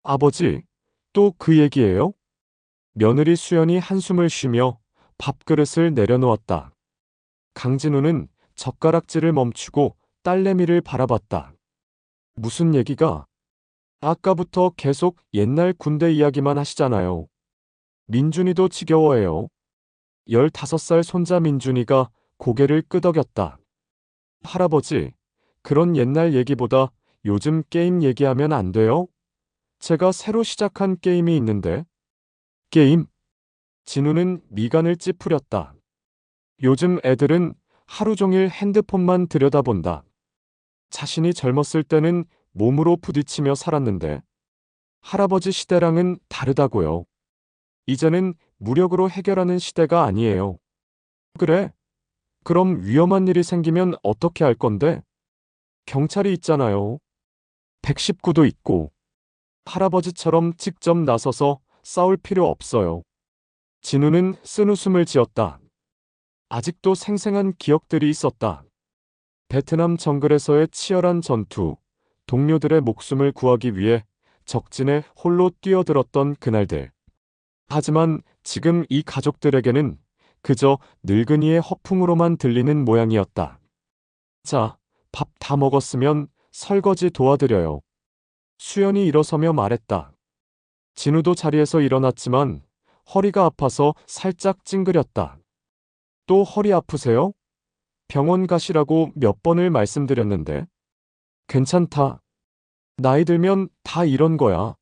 아버지, 또 그 얘기예요? 며느리 수연이 한숨을 쉬며 밥그릇을 내려놓았다. 강진우는 젓가락질을 멈추고 딸내미를 바라봤다. 무슨 얘기가? 아까부터 계속 옛날 군대 이야기만 하시잖아요. 민준이도 지겨워해요. 15살 손자 민준이가 고개를 끄덕였다. 할아버지, 그런 옛날 얘기보다 요즘 게임 얘기하면 안 돼요? 제가 새로 시작한 게임이 있는데. 게임? 진우는 미간을 찌푸렸다. 요즘 애들은 하루 종일 핸드폰만 들여다본다. 자신이 젊었을 때는 몸으로 부딪히며 살았는데 할아버지 시대랑은 다르다고요. 이제는 무력으로 해결하는 시대가 아니에요. 그래? 그럼 위험한 일이 생기면 어떻게 할 건데? 경찰이 있잖아요. 119도 있고. 할아버지처럼 직접 나서서 싸울 필요 없어요. 진우는 쓴웃음을 지었다. 아직도 생생한 기억들이 있었다. 베트남 정글에서의 치열한 전투, 동료들의 목숨을 구하기 위해 적진에 홀로 뛰어들었던 그날들. 하지만 지금 이 가족들에게는 그저 늙은이의 허풍으로만 들리는 모양이었다. 자, 밥 다 먹었으면 설거지 도와드려요. 수연이 일어서며 말했다. 진우도 자리에서 일어났지만 허리가 아파서 살짝 찡그렸다. 또 허리 아프세요? 병원 가시라고 몇 번을 말씀드렸는데. 괜찮다. 나이 들면 다 이런 거야.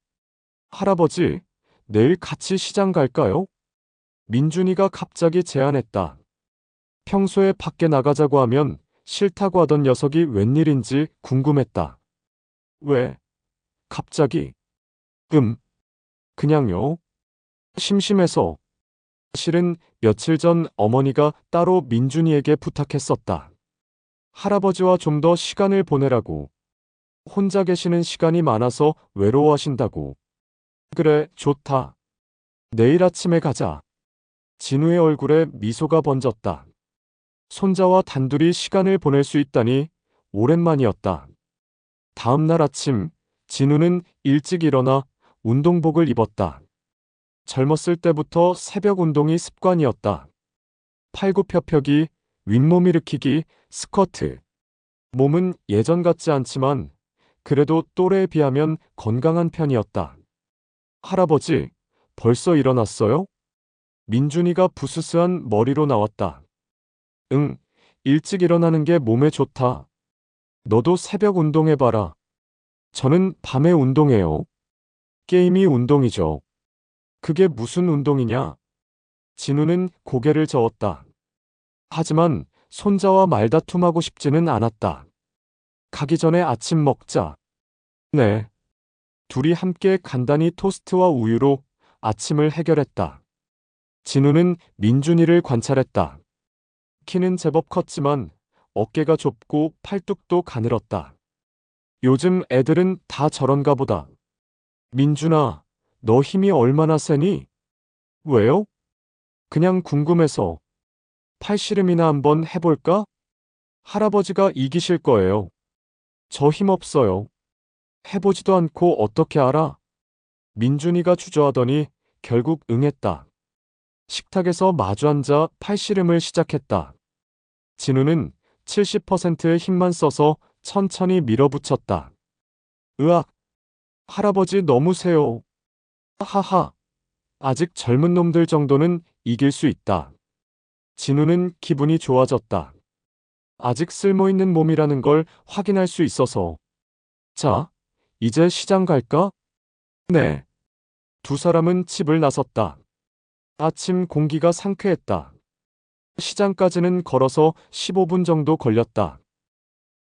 할아버지, 내일 같이 시장 갈까요? 민준이가 갑자기 제안했다. 평소에 밖에 나가자고 하면 싫다고 하던 녀석이 웬일인지 궁금했다. 왜? 갑자기? 그냥요. 심심해서. 실은 며칠 전 어머니가 따로 민준이에게 부탁했었다. 할아버지와 좀 더 시간을 보내라고. 혼자 계시는 시간이 많아서 외로워하신다고. 그래, 좋다. 내일 아침에 가자. 진우의 얼굴에 미소가 번졌다. 손자와 단둘이 시간을 보낼 수 있다니 오랜만이었다. 다음 날 아침, 진우는 일찍 일어나 운동복을 입었다. 젊었을 때부터 새벽 운동이 습관이었다. 팔굽혀펴기, 윗몸 일으키기, 스쿼트. 몸은 예전 같지 않지만 그래도 또래에 비하면 건강한 편이었다. 할아버지, 벌써 일어났어요? 민준이가 부스스한 머리로 나왔다. 응, 일찍 일어나는 게 몸에 좋다. 너도 새벽 운동해봐라. 저는 밤에 운동해요. 게임이 운동이죠. 그게 무슨 운동이냐? 진우는 고개를 저었다. 하지만 손자와 말다툼하고 싶지는 않았다. 가기 전에 아침 먹자. 네. 둘이 함께 간단히 토스트와 우유로 아침을 해결했다. 진우는 민준이를 관찰했다. 키는 제법 컸지만 어깨가 좁고 팔뚝도 가늘었다. 요즘 애들은 다 저런가 보다. 민준아, 너 힘이 얼마나 세니? 왜요? 그냥 궁금해서. 팔씨름이나 한번 해볼까? 할아버지가 이기실 거예요. 저 힘없어요. 해보지도 않고 어떻게 알아? 민준이가 주저하더니 결국 응했다. 식탁에서 마주 앉아 팔씨름을 시작했다. 진우는 70%의 힘만 써서 천천히 밀어붙였다. 으악! 할아버지 너무 세요. 하하! 아직 젊은 놈들 정도는 이길 수 있다. 진우는 기분이 좋아졌다. 아직 쓸모있는 몸이라는 걸 확인할 수 있어서. 자, 이제 시장 갈까? 네. 두 사람은 집을 나섰다. 아침 공기가 상쾌했다. 시장까지는 걸어서 15분 정도 걸렸다.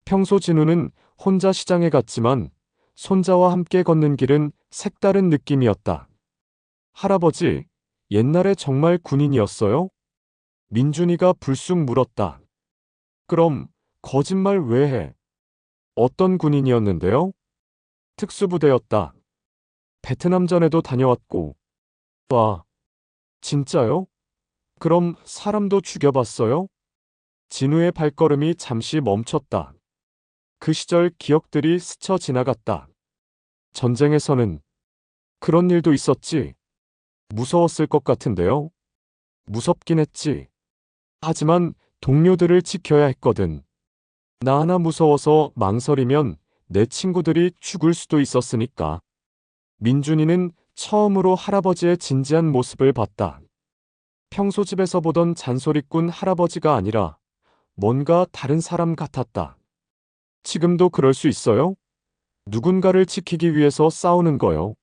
평소 진우는 혼자 시장에 갔지만 손자와 함께 걷는 길은 색다른 느낌이었다. 할아버지, 옛날에 정말 군인이었어요? 민준이가 불쑥 물었다. 그럼 거짓말 왜 해? 어떤 군인이었는데요? 특수부대였다. 베트남전에도 다녀왔고. 와, 진짜요? 그럼 사람도 죽여봤어요? 진우의 발걸음이 잠시 멈췄다. 그 시절 기억들이 스쳐 지나갔다. 전쟁에서는 그런 일도 있었지. 무서웠을 것 같은데요. 무섭긴 했지. 하지만 동료들을 지켜야 했거든. 나 하나 무서워서 망설이면 내 친구들이 죽을 수도 있었으니까. 민준이는 처음으로 할아버지의 진지한 모습을 봤다. 평소 집에서 보던 잔소리꾼 할아버지가 아니라 뭔가 다른 사람 같았다. 지금도 그럴 수 있어요? 누군가를 지키기 위해서 싸우는 거요.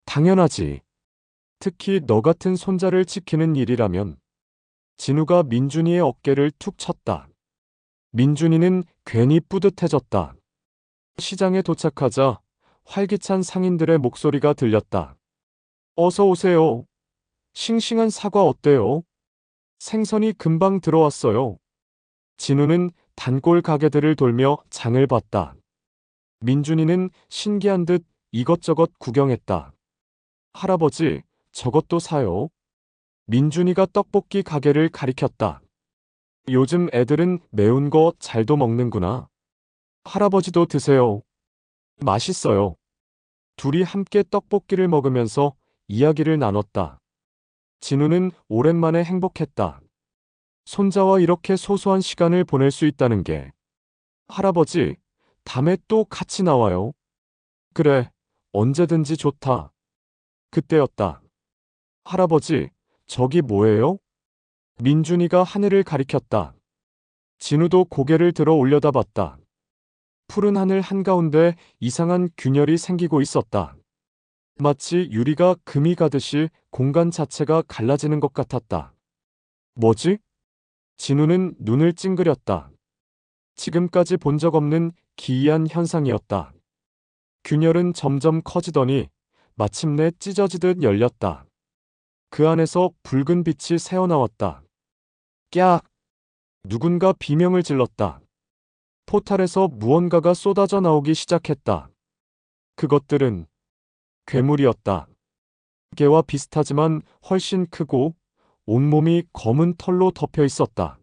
당연하지. 특히 너 같은 손자를 지키는 일이라면. 진우가 민준이의 어깨를 툭 쳤다. 민준이는 괜히 뿌듯해졌다. 시장에 도착하자 활기찬 상인들의 목소리가 들렸다. 어서 오세요. 싱싱한 사과 어때요? 생선이 금방 들어왔어요. 진우는 단골 가게들을 돌며 장을 봤다. 민준이는 신기한 듯 이것저것 구경했다. 할아버지, 저것도 사요. 민준이가 떡볶이 가게를 가리켰다. 요즘 애들은 매운 거 잘도 먹는구나. 할아버지도 드세요. 맛있어요. 둘이 함께 떡볶이를 먹으면서 이야기를 나눴다. 진우는 오랜만에 행복했다. 손자와 이렇게 소소한 시간을 보낼 수 있다는 게. 할아버지, 다음에 또 같이 나와요. 그래, 언제든지 좋다. 그때였다. 할아버지, 저기 뭐예요? 민준이가 하늘을 가리켰다. 진우도 고개를 들어 올려다봤다. 푸른 하늘 한가운데 이상한 균열이 생기고 있었다. 마치 유리가 금이 가듯이 공간 자체가 갈라지는 것 같았다. 뭐지? 진우는 눈을 찡그렸다. 지금까지 본 적 없는 기이한 현상이었다. 균열은 점점 커지더니 마침내 찢어지듯 열렸다. 그 안에서 붉은 빛이 새어나왔다. 깍! 누군가 비명을 질렀다. 포탈에서 무언가가 쏟아져 나오기 시작했다. 그것들은 괴물이었다. 개와 비슷하지만 훨씬 크고 온몸이 검은 털로 덮여 있었다.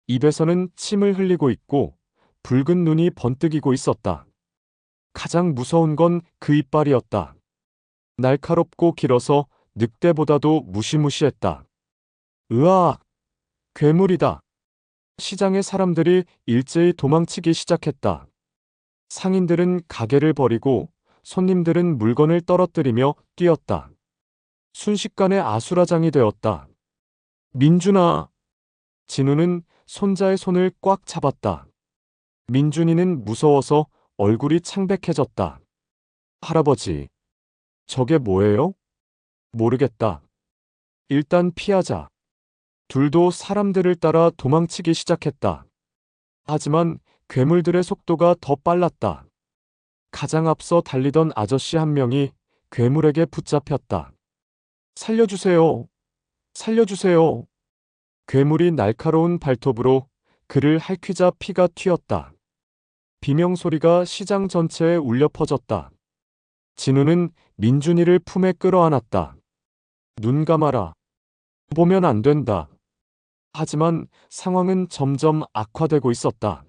입에서는 침을 흘리고 있고 붉은 눈이 번뜩이고 있었다. 가장 무서운 건 그 이빨이었다. 날카롭고 길어서 늑대보다도 무시무시했다. 으악! 괴물이다. 시장의 사람들이 일제히 도망치기 시작했다. 상인들은 가게를 버리고 손님들은 물건을 떨어뜨리며 뛰었다. 순식간에 아수라장이 되었다. 민준아! 진우는 손자의 손을 꽉 잡았다. 민준이는 무서워서 얼굴이 창백해졌다. 할아버지, 저게 뭐예요? 모르겠다. 일단 피하자. 둘도 사람들을 따라 도망치기 시작했다. 하지만 괴물들의 속도가 더 빨랐다. 가장 앞서 달리던 아저씨 한 명이 괴물에게 붙잡혔다. 살려주세요. 살려주세요. 괴물이 날카로운 발톱으로 그를 핥히자 피가 튀었다. 비명소리가 시장 전체에 울려 퍼졌다. 진우는 민준이를 품에 끌어안았다. 눈 감아라. 보면 안 된다. 하지만 상황은 점점 악화되고 있었다.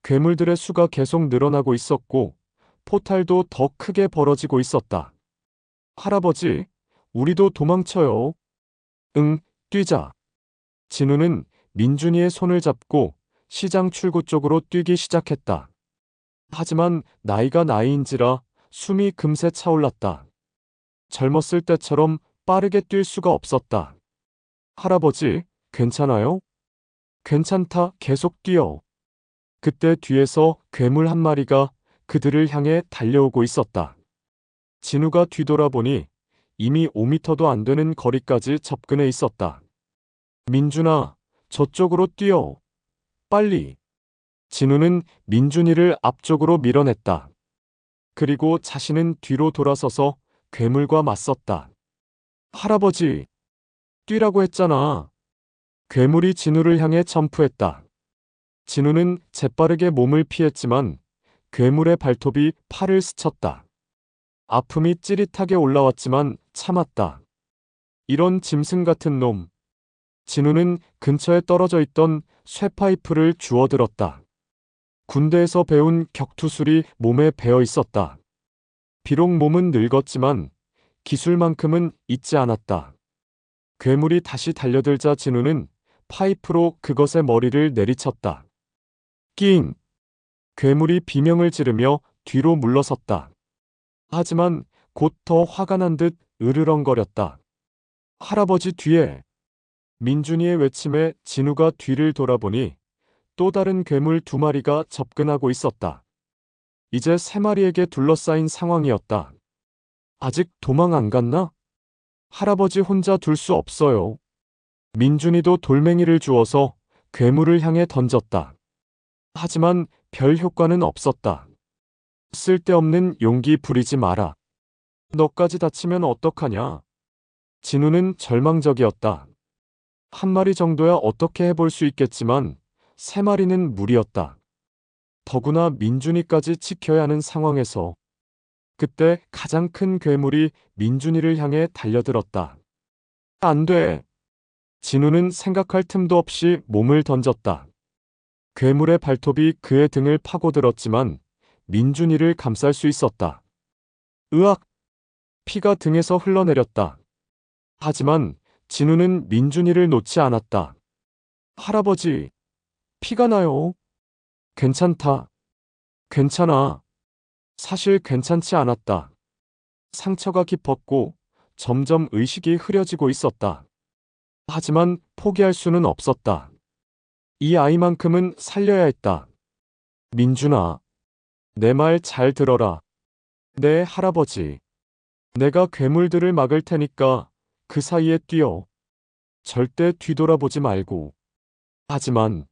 괴물들의 수가 계속 늘어나고 있었고 포탈도 더 크게 벌어지고 있었다. 할아버지, 우리도 도망쳐요. 응, 뛰자. 진우는 민준이의 손을 잡고 시장 출구 쪽으로 뛰기 시작했다. 하지만 나이가 나이인지라 숨이 금세 차올랐다. 젊었을 때처럼 빠르게 뛸 수가 없었다. 할아버지, 괜찮아요? 괜찮다, 계속 뛰어. 그때 뒤에서 괴물 한 마리가 그들을 향해 달려오고 있었다. 진우가 뒤돌아보니 이미 5미터도 안 되는 거리까지 접근해 있었다. 민준아, 저쪽으로 뛰어. 빨리. 진우는 민준이를 앞쪽으로 밀어냈다. 그리고 자신은 뒤로 돌아서서 괴물과 맞섰다. 할아버지, 뛰라고 했잖아. 괴물이 진우를 향해 점프했다. 진우는 재빠르게 몸을 피했지만 괴물의 발톱이 팔을 스쳤다. 아픔이 찌릿하게 올라왔지만 참았다. 이런 짐승 같은 놈. 진우는 근처에 떨어져 있던 쇠파이프를 주워들었다. 군대에서 배운 격투술이 몸에 배어 있었다. 비록 몸은 늙었지만 기술만큼은 잊지 않았다. 괴물이 다시 달려들자 진우는 파이프로 그것의 머리를 내리쳤다. 낑! 괴물이 비명을 지르며 뒤로 물러섰다. 하지만 곧 더 화가 난 듯 으르렁거렸다. 할아버지 뒤에! 민준이의 외침에 진우가 뒤를 돌아보니 또 다른 괴물 2마리가 접근하고 있었다. 이제 3마리에게 둘러싸인 상황이었다. 아직 도망 안 갔나? 할아버지 혼자 둘 수 없어요. 민준이도 돌멩이를 주워서 괴물을 향해 던졌다. 하지만 별 효과는 없었다. 쓸데없는 용기 부리지 마라. 너까지 다치면 어떡하냐? 진우는 절망적이었다. 1마리 정도야 어떻게 해볼 수 있겠지만 3마리는 무리였다. 더구나 민준이까지 지켜야 하는 상황에서 그때 가장 큰 괴물이 민준이를 향해 달려들었다. 안 돼. 진우는 생각할 틈도 없이 몸을 던졌다. 괴물의 발톱이 그의 등을 파고들었지만 민준이를 감쌀 수 있었다. 으악! 피가 등에서 흘러내렸다. 하지만 진우는 민준이를 놓지 않았다. 할아버지, 피가 나요. 괜찮다. 괜찮아. 사실 괜찮지 않았다. 상처가 깊었고 점점 의식이 흐려지고 있었다. 하지만 포기할 수는 없었다. 이 아이만큼은 살려야 했다. 민준아, 내 말 잘 들어라. 네, 할아버지. 내가 괴물들을 막을 테니까 그 사이에 뛰어. 절대 뒤돌아보지 말고. 하지만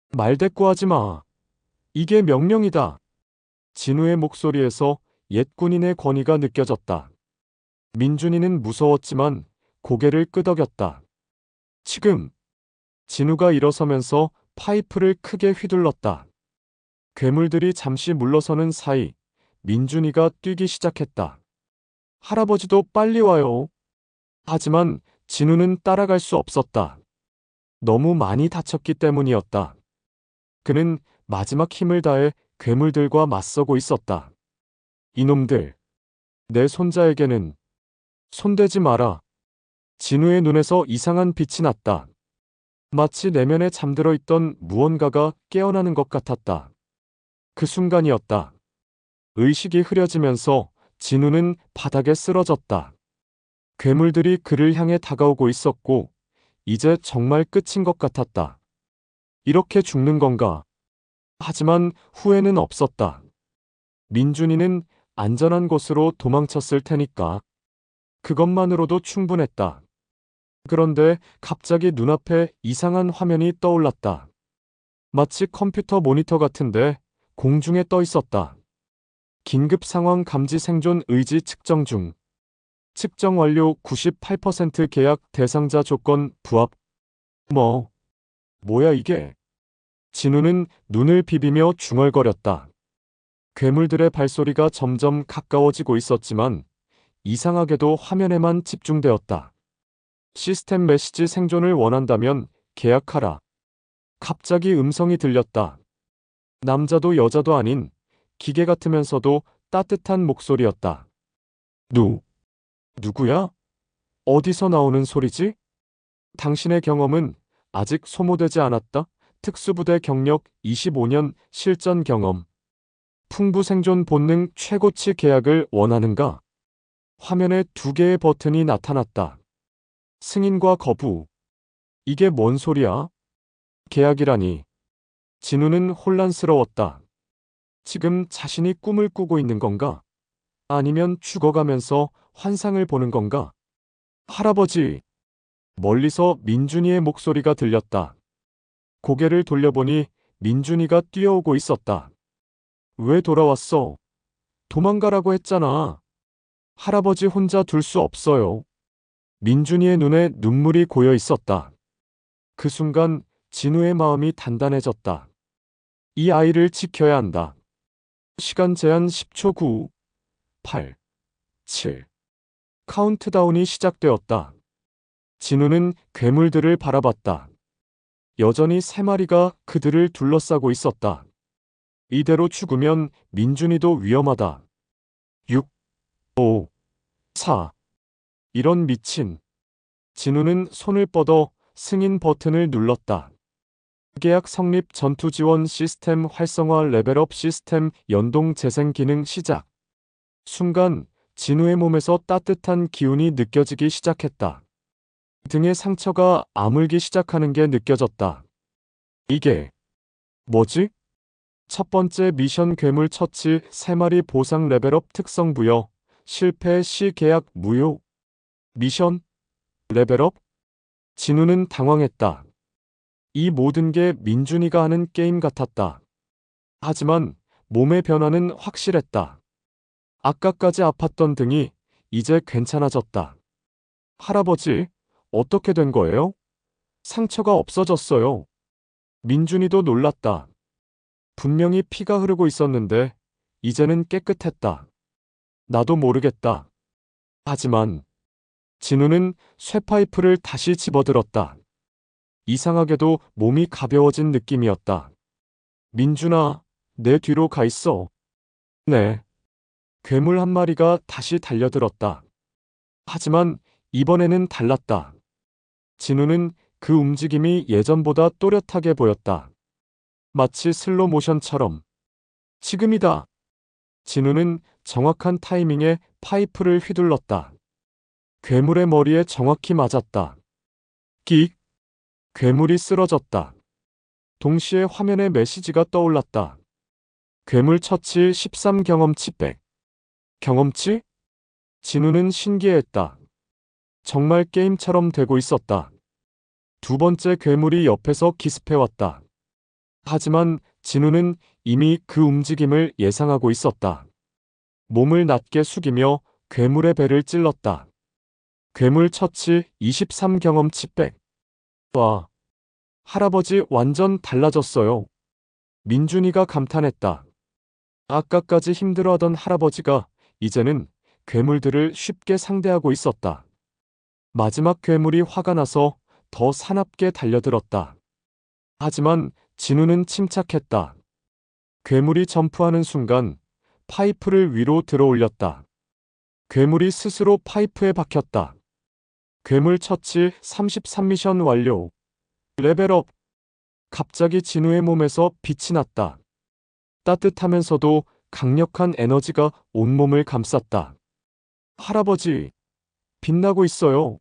말대꾸하지 마. 이게 명령이다. 진우의 목소리에서 옛 군인의 권위가 느껴졌다. 민준이는 무서웠지만 고개를 끄덕였다. 지금! 진우가 일어서면서 파이프를 크게 휘둘렀다. 괴물들이 잠시 물러서는 사이 민준이가 뛰기 시작했다. 할아버지도 빨리 와요. 하지만 진우는 따라갈 수 없었다. 너무 많이 다쳤기 때문이었다. 그는 마지막 힘을 다해 괴물들과 맞서고 있었다. 이놈들! 내 손자에게는 손대지 마라. 진우의 눈에서 이상한 빛이 났다. 마치 내면에 잠들어 있던 무언가가 깨어나는 것 같았다. 그 순간이었다. 의식이 흐려지면서 진우는 바닥에 쓰러졌다. 괴물들이 그를 향해 다가오고 있었고 이제 정말 끝인 것 같았다. 이렇게 죽는 건가? 하지만 후회는 없었다. 민준이는 안전한 곳으로 도망쳤을 테니까. 그것만으로도 충분했다. 그런데 갑자기 눈앞에 이상한 화면이 떠올랐다. 마치 컴퓨터 모니터 같은데 공중에 떠 있었다. 긴급 상황 감지 생존 의지 측정 중. 측정 완료 98% 계약 대상자 조건 부합. 뭐야 이게? 진우는 눈을 비비며 중얼거렸다. 괴물들의 발소리가 점점 가까워지고 있었지만 이상하게도 화면에만 집중되었다. 시스템 메시지 생존을 원한다면 계약하라. 갑자기 음성이 들렸다. 남자도 여자도 아닌 기계 같으면서도 따뜻한 목소리였다. 누구야? 어디서 나오는 소리지? 당신의 경험은 아직 소모되지 않았다. 특수부대 경력 25년 실전 경험. 풍부 생존 본능 최고치 계약을 원하는가? 화면에 2개의 버튼이 나타났다. 승인과 거부. 이게 뭔 소리야? 계약이라니. 진우는 혼란스러웠다. 지금 자신이 꿈을 꾸고 있는 건가? 아니면 죽어가면서 환상을 보는 건가? 할아버지! 멀리서 민준이의 목소리가 들렸다. 고개를 돌려보니 민준이가 뛰어오고 있었다. 왜 돌아왔어? 도망가라고 했잖아. 할아버지 혼자 둘 수 없어요. 민준이의 눈에 눈물이 고여 있었다. 그 순간 진우의 마음이 단단해졌다. 이 아이를 지켜야 한다. 시간 제한 10초 9, 8, 7. 카운트다운이 시작되었다. 진우는 괴물들을 바라봤다. 여전히 3마리가 그들을 둘러싸고 있었다. 이대로 죽으면 민준이도 위험하다. 6, 5, 4. 이런 미친. 진우는 손을 뻗어 승인 버튼을 눌렀다. 계약 성립, 전투 지원 시스템 활성화, 레벨업 시스템 연동, 재생 기능 시작. 순간 진우의 몸에서 따뜻한 기운이 느껴지기 시작했다. 등의 상처가 아물기 시작하는 게 느껴졌다. 이게 뭐지? 첫 번째 미션, 괴물 처치 3마리 보상, 레벨업, 특성 부여, 실패 시 계약 무효. 미션? 레벨업? 진우는 당황했다. 이 모든 게 민준이가 하는 게임 같았다. 하지만 몸의 변화는 확실했다. 아까까지 아팠던 등이 이제 괜찮아졌다. 할아버지, 어떻게 된 거예요? 상처가 없어졌어요. 민준이도 놀랐다. 분명히 피가 흐르고 있었는데 이제는 깨끗했다. 나도 모르겠다. 하지만 진우는 쇠파이프를 다시 집어들었다. 이상하게도 몸이 가벼워진 느낌이었다. 민준아, 내 뒤로 가 있어. 네. 괴물 한 마리가 다시 달려들었다. 하지만 이번에는 달랐다. 진우는 그 움직임이 예전보다 또렷하게 보였다. 마치 슬로 모션처럼. 지금이다. 진우는 정확한 타이밍에 파이프를 휘둘렀다. 괴물의 머리에 정확히 맞았다. 끽! 괴물이 쓰러졌다. 동시에 화면에 메시지가 떠올랐다. 괴물 처치 13 경험치 100. 경험치? 진우는 신기해했다. 정말 게임처럼 되고 있었다. 두 번째 괴물이 옆에서 기습해왔다. 하지만 진우는 이미 그 움직임을 예상하고 있었다. 몸을 낮게 숙이며 괴물의 배를 찔렀다. 괴물 처치 23 경험치 100. 와, 할아버지 완전 달라졌어요. 민준이가 감탄했다. 아까까지 힘들어하던 할아버지가 이제는 괴물들을 쉽게 상대하고 있었다. 마지막 괴물이 화가 나서 더 사납게 달려들었다. 하지만 진우는 침착했다. 괴물이 점프하는 순간 파이프를 위로 들어올렸다. 괴물이 스스로 파이프에 박혔다. 괴물 처치 33 미션 완료. 레벨업. 갑자기 진우의 몸에서 빛이 났다. 따뜻하면서도 강력한 에너지가 온몸을 감쌌다. 할아버지, 빛나고 있어요.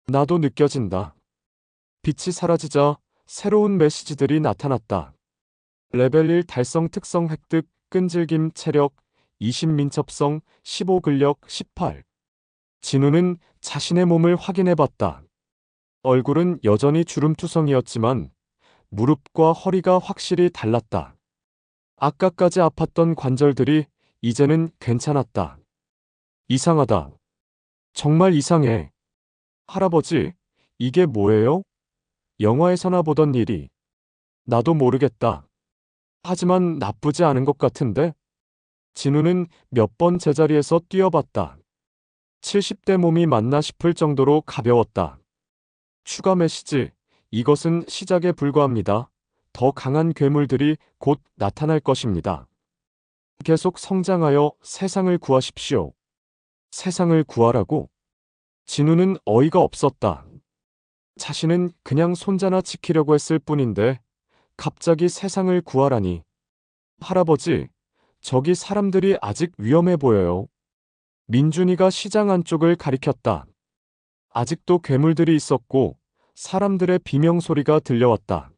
나도 느껴진다. 빛이 사라지자 새로운 메시지들이 나타났다. 레벨 1 달성, 특성 획득, 끈질김, 체력 20, 민첩성 15, 근력 18. 진우는 자신의 몸을 확인해봤다. 얼굴은 여전히 주름투성이었지만 무릎과 허리가 확실히 달랐다. 아까까지 아팠던 관절들이 이제는 괜찮았다. 이상하다. 정말 이상해. 할아버지, 이게 뭐예요? 영화에서나 보던 일이. 나도 모르겠다. 하지만 나쁘지 않은 것 같은데? 진우는 몇 번 제자리에서 뛰어봤다. 70대 몸이 맞나 싶을 정도로 가벼웠다. 추가 메시지, 이것은 시작에 불과합니다. 더 강한 괴물들이 곧 나타날 것입니다. 계속 성장하여 세상을 구하십시오. 세상을 구하라고? 진우는 어이가 없었다. 자신은 그냥 손자나 지키려고 했을 뿐인데 갑자기 세상을 구하라니. 할아버지, 저기 사람들이 아직 위험해 보여요. 민준이가 시장 안쪽을 가리켰다. 아직도 괴물들이 있었고 사람들의 비명소리가 들려왔다.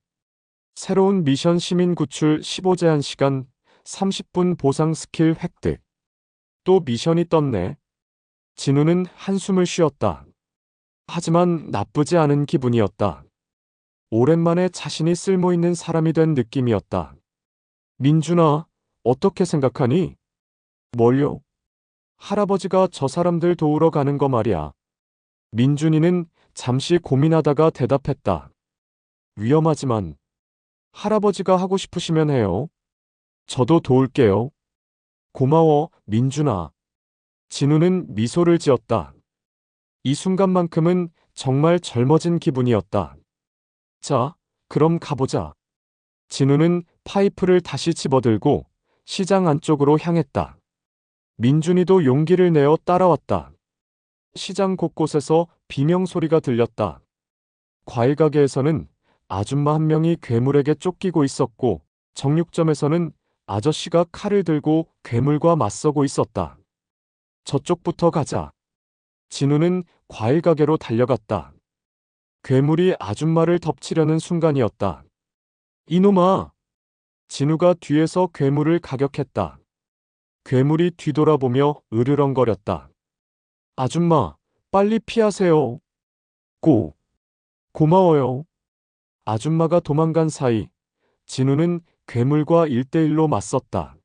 새로운 미션, 시민 구출 15, 제한 시간 30분, 보상 스킬 획득. 또 미션이 떴네. 진우는 한숨을 쉬었다. 하지만 나쁘지 않은 기분이었다. 오랜만에 자신이 쓸모있는 사람이 된 느낌이었다. 민준아, 어떻게 생각하니? 뭘요? 할아버지가 저 사람들 도우러 가는 거 말이야. 민준이는 잠시 고민하다가 대답했다. 위험하지만 할아버지가 하고 싶으시면 해요. 저도 도울게요. 고마워, 민준아. 진우는 미소를 지었다. 이 순간만큼은 정말 젊어진 기분이었다. 자, 그럼 가보자. 진우는 파이프를 다시 집어들고 시장 안쪽으로 향했다. 민준이도 용기를 내어 따라왔다. 시장 곳곳에서 비명 소리가 들렸다. 과일 가게에서는 아줌마 한 명이 괴물에게 쫓기고 있었고, 정육점에서는 아저씨가 칼을 들고 괴물과 맞서고 있었다. 저쪽부터 가자. 진우는 과일 가게로 달려갔다. 괴물이 아줌마를 덮치려는 순간이었다. 이놈아! 진우가 뒤에서 괴물을 가격했다. 괴물이 뒤돌아보며 으르렁거렸다. 아줌마, 빨리 피하세요. 고, 고마워요. 아줌마가 도망간 사이, 진우는 괴물과 1대1로 맞섰다.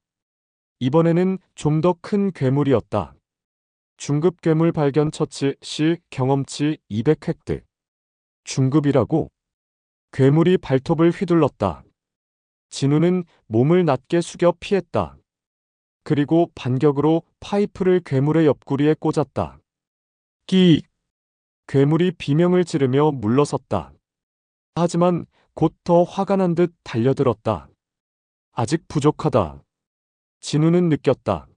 이번에는 좀 더 큰 괴물이었다. 중급 괴물 발견 처치 시 경험치 200 획득. 중급이라고? 괴물이 발톱을 휘둘렀다. 진우는 몸을 낮게 숙여 피했다. 그리고 반격으로 파이프를 괴물의 옆구리에 꽂았다. 끼익! 괴물이 비명을 지르며 물러섰다. 하지만 곧 더 화가 난 듯 달려들었다. 아직 부족하다. 진우는 느꼈다.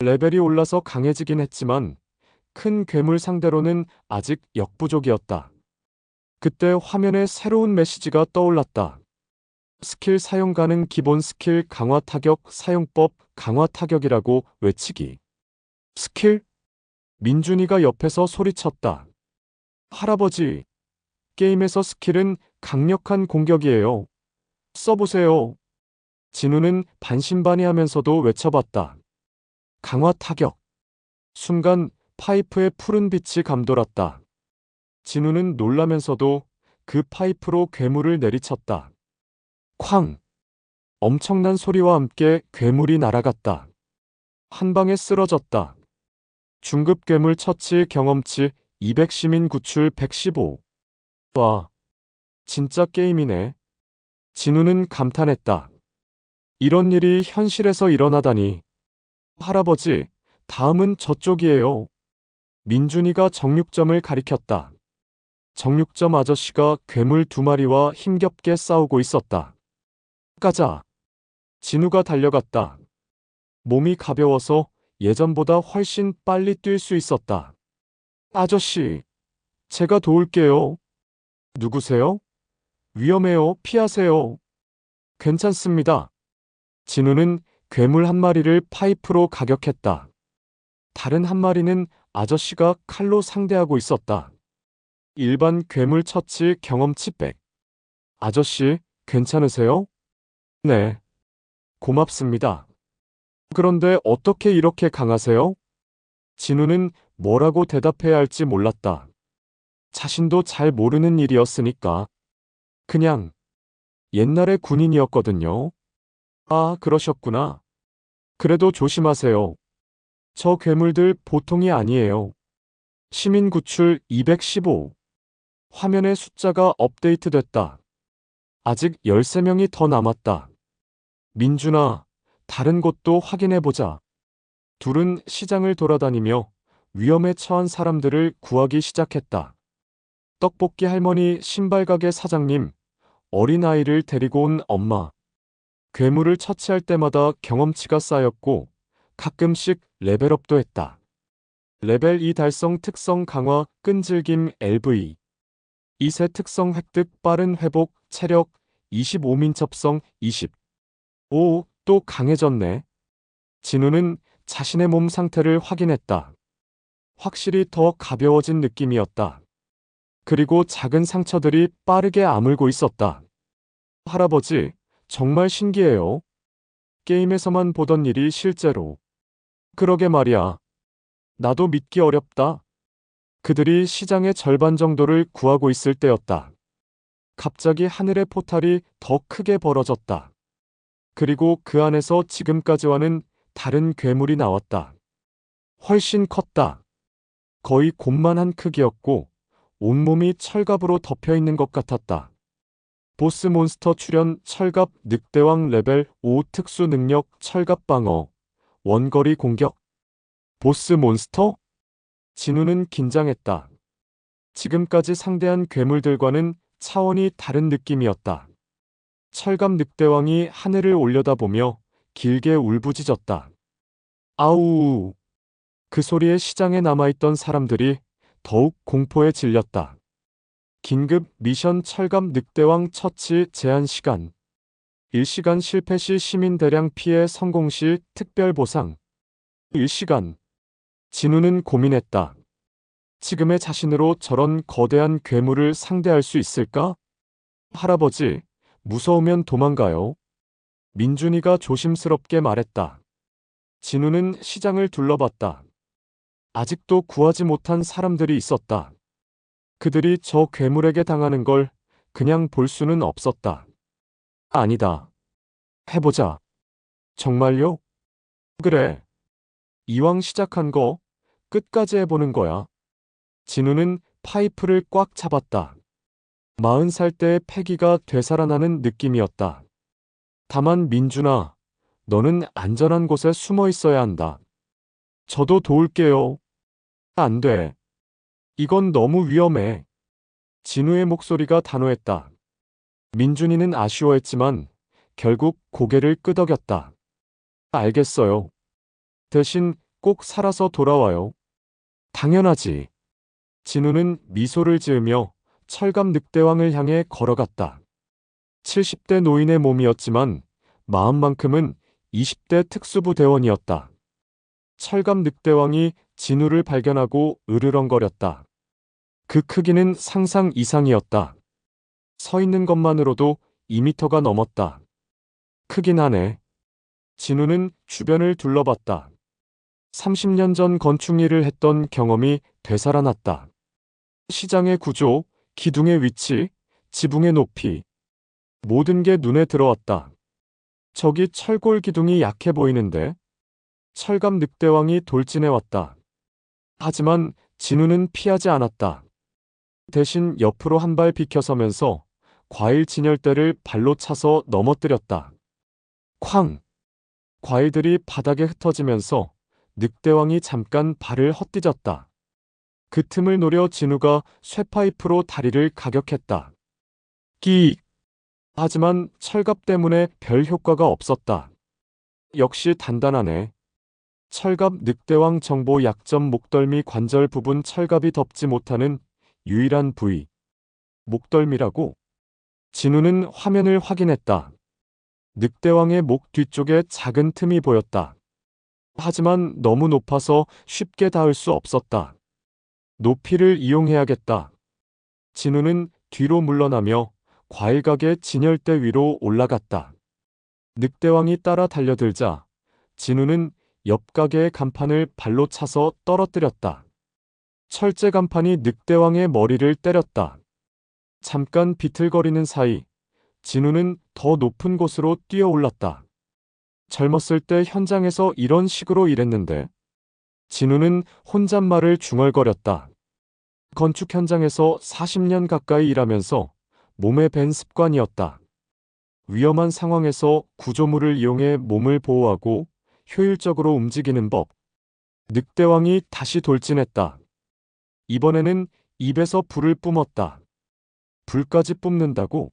레벨이 올라서 강해지긴 했지만 큰 괴물 상대로는 아직 역부족이었다. 그때 화면에 새로운 메시지가 떠올랐다. 스킬 사용 가능 기본 스킬 강화 타격 사용법 강화 타격이라고 외치기. 스킬? 민준이가 옆에서 소리쳤다. 할아버지, 게임에서 스킬은 강력한 공격이에요. 써보세요. 진우는 반신반의하면서도 외쳐봤다. 강화 타격. 순간 파이프에 푸른 빛이 감돌았다. 진우는 놀라면서도 그 파이프로 괴물을 내리쳤다. 쾅! 엄청난 소리와 함께 괴물이 날아갔다. 한 방에 쓰러졌다. 중급 괴물 처치 경험치 200 시민 구출 115. 와, 진짜 게임이네. 진우는 감탄했다. 이런 일이 현실에서 일어나다니. 할아버지, 다음은 저쪽이에요. 민준이가 정육점을 가리켰다. 정육점 아저씨가 괴물 2마리와 힘겹게 싸우고 있었다. 가자. 진우가 달려갔다. 몸이 가벼워서 예전보다 훨씬 빨리 뛸 수 있었다. 아저씨, 제가 도울게요. 누구세요? 위험해요. 피하세요. 괜찮습니다. 진우는 괴물 한 마리를 파이프로 가격했다. 다른 한 마리는 아저씨가 칼로 상대하고 있었다. 일반 괴물 처치 경험치 100. 아저씨, 괜찮으세요? 네. 고맙습니다. 그런데 어떻게 이렇게 강하세요? 진우는 뭐라고 대답해야 할지 몰랐다. 자신도 잘 모르는 일이었으니까. 그냥 옛날에 군인이었거든요. 아, 그러셨구나. 그래도 조심하세요. 저 괴물들 보통이 아니에요. 시민 구출 215. 화면에 숫자가 업데이트됐다. 아직 13명이 더 남았다. 민준아, 다른 곳도 확인해보자. 둘은 시장을 돌아다니며 위험에 처한 사람들을 구하기 시작했다. 떡볶이 할머니, 신발가게 사장님, 어린아이를 데리고 온 엄마. 괴물을 처치할 때마다 경험치가 쌓였고 가끔씩 레벨업도 했다. 레벨 2 달성 특성 강화 끈질김 LV. 2세 특성 획득 빠른 회복 체력 25 민첩성 20. 오, 또 강해졌네. 진우는 자신의 몸 상태를 확인했다. 확실히 더 가벼워진 느낌이었다. 그리고 작은 상처들이 빠르게 아물고 있었다. 할아버지, 정말 신기해요. 게임에서만 보던 일이 실제로. 그러게 말이야. 나도 믿기 어렵다. 그들이 시장의 절반 정도를 구하고 있을 때였다. 갑자기 하늘의 포탈이 더 크게 벌어졌다. 그리고 그 안에서 지금까지와는 다른 괴물이 나왔다. 훨씬 컸다. 거의 곰만한 크기였고 온몸이 철갑으로 덮여 있는 것 같았다. 보스 몬스터 출현 철갑 늑대왕 레벨 5 특수 능력 철갑 방어 원거리 공격. 보스 몬스터? 진우는 긴장했다. 지금까지 상대한 괴물들과는 차원이 다른 느낌이었다. 철갑 늑대왕이 하늘을 올려다보며 길게 울부짖었다. 아우! 그 소리에 시장에 남아있던 사람들이 더욱 공포에 질렸다. 긴급 미션 철갑 늑대왕 처치 제한 시간. 1시간 실패 시 시민 대량 피해 성공 시 특별 보상. 1시간. 진우는 고민했다. 지금의 자신으로 저런 거대한 괴물을 상대할 수 있을까? 할아버지, 무서우면 도망가요. 민준이가 조심스럽게 말했다. 진우는 시장을 둘러봤다. 아직도 구하지 못한 사람들이 있었다. 그들이 저 괴물에게 당하는 걸 그냥 볼 수는 없었다. 아니다. 해보자. 정말요? 그래. 이왕 시작한 거 끝까지 해보는 거야. 진우는 파이프를 꽉 잡았다. 40살 때의 패기가 되살아나는 느낌이었다. 다만 민준아, 너는 안전한 곳에 숨어 있어야 한다. 저도 도울게요. 안 돼. 이건 너무 위험해. 진우의 목소리가 단호했다. 민준이는 아쉬워했지만 결국 고개를 끄덕였다. 알겠어요. 대신 꼭 살아서 돌아와요. 당연하지. 진우는 미소를 지으며 철갑 늑대왕을 향해 걸어갔다. 70대 노인의 몸이었지만 마음만큼은 20대 특수부 대원이었다. 철갑 늑대왕이 진우를 발견하고 으르렁거렸다. 그 크기는 상상 이상이었다. 서 있는 것만으로도 2미터가 넘었다. 크긴 하네. 진우는 주변을 둘러봤다. 30년 전 건축 일을 했던 경험이 되살아났다. 시장의 구조, 기둥의 위치, 지붕의 높이. 모든 게 눈에 들어왔다. 저기 철골 기둥이 약해 보이는데? 철갑 늑대왕이 돌진해왔다. 하지만 진우는 피하지 않았다. 대신 옆으로 한 발 비켜서면서 과일 진열대를 발로 차서 넘어뜨렸다. 쾅! 과일들이 바닥에 흩어지면서 늑대왕이 잠깐 발을 헛디뎠다. 그 틈을 노려 진우가 쇠파이프로 다리를 가격했다. 끼익! 하지만 철갑 때문에 별 효과가 없었다. 역시 단단하네. 철갑 늑대왕 정보 약점 목덜미 관절 부분 철갑이 덮지 못하는 유일한 부위. 목덜미라고? 진우는 화면을 확인했다. 늑대왕의 목 뒤쪽에 작은 틈이 보였다. 하지만 너무 높아서 쉽게 닿을 수 없었다. 높이를 이용해야겠다. 진우는 뒤로 물러나며 과일 가게 진열대 위로 올라갔다. 늑대왕이 따라 달려들자 진우는 옆 가게의 간판을 발로 차서 떨어뜨렸다. 철제 간판이 늑대왕의 머리를 때렸다. 잠깐 비틀거리는 사이 진우는 더 높은 곳으로 뛰어올랐다. 젊었을 때 현장에서 이런 식으로 일했는데. 진우는 혼잣말을 중얼거렸다. 건축 현장에서 40년 가까이 일하면서 몸에 밴 습관이었다. 위험한 상황에서 구조물을 이용해 몸을 보호하고 효율적으로 움직이는 법. 늑대왕이 다시 돌진했다. 이번에는 입에서 불을 뿜었다. 불까지 뿜는다고?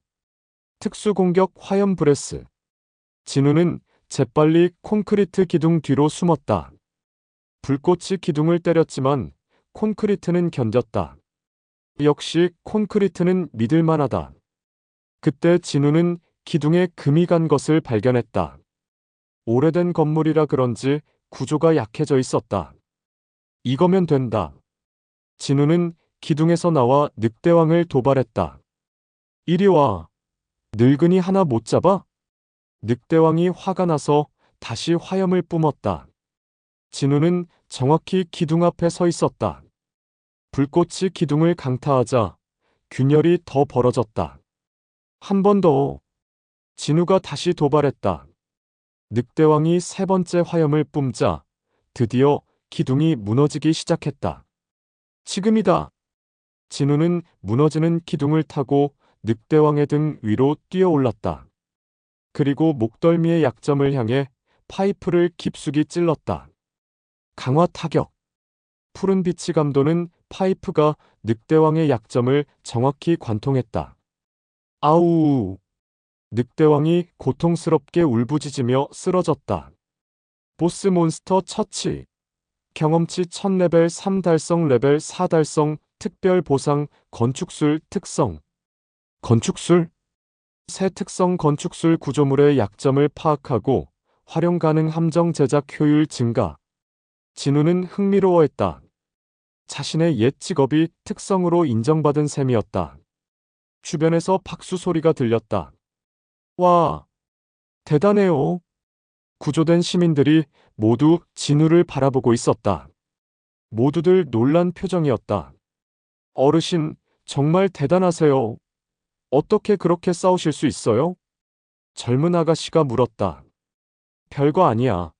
특수공격 화염 브레스. 진우는 재빨리 콘크리트 기둥 뒤로 숨었다. 불꽃이 기둥을 때렸지만 콘크리트는 견뎠다. 역시 콘크리트는 믿을만하다. 그때 진우는 기둥에 금이 간 것을 발견했다. 오래된 건물이라 그런지 구조가 약해져 있었다. 이거면 된다. 진우는 기둥에서 나와 늑대왕을 도발했다. 이리 와. 늙은이 하나 못 잡아? 늑대왕이 화가 나서 다시 화염을 뿜었다. 진우는 정확히 기둥 앞에 서 있었다. 불꽃이 기둥을 강타하자 균열이 더 벌어졌다. 한 번 더. 진우가 다시 도발했다. 늑대왕이 세 번째 화염을 뿜자 드디어 기둥이 무너지기 시작했다. 지금이다. 진우는 무너지는 기둥을 타고 늑대왕의 등 위로 뛰어올랐다. 그리고 목덜미의 약점을 향해 파이프를 깊숙이 찔렀다. 강화 타격. 푸른 빛이 감도는 파이프가 늑대왕의 약점을 정확히 관통했다. 아우! 늑대왕이 고통스럽게 울부짖으며 쓰러졌다. 보스 몬스터 처치. 경험치 1000레벨 3 달성 레벨 4 달성 특별 보상 건축술 특성. 건축술? 새 특성 건축술 구조물의 약점을 파악하고 활용 가능 함정 제작 효율 증가. 진우는 흥미로워했다. 자신의 옛 직업이 특성으로 인정받은 셈이었다. 주변에서 박수 소리가 들렸다. 와, 대단해요. 구조된 시민들이 모두 진우를 바라보고 있었다. 모두들 놀란 표정이었다. 어르신, 정말 대단하세요. 어떻게 그렇게 싸우실 수 있어요? 젊은 아가씨가 물었다. 별거 아니야.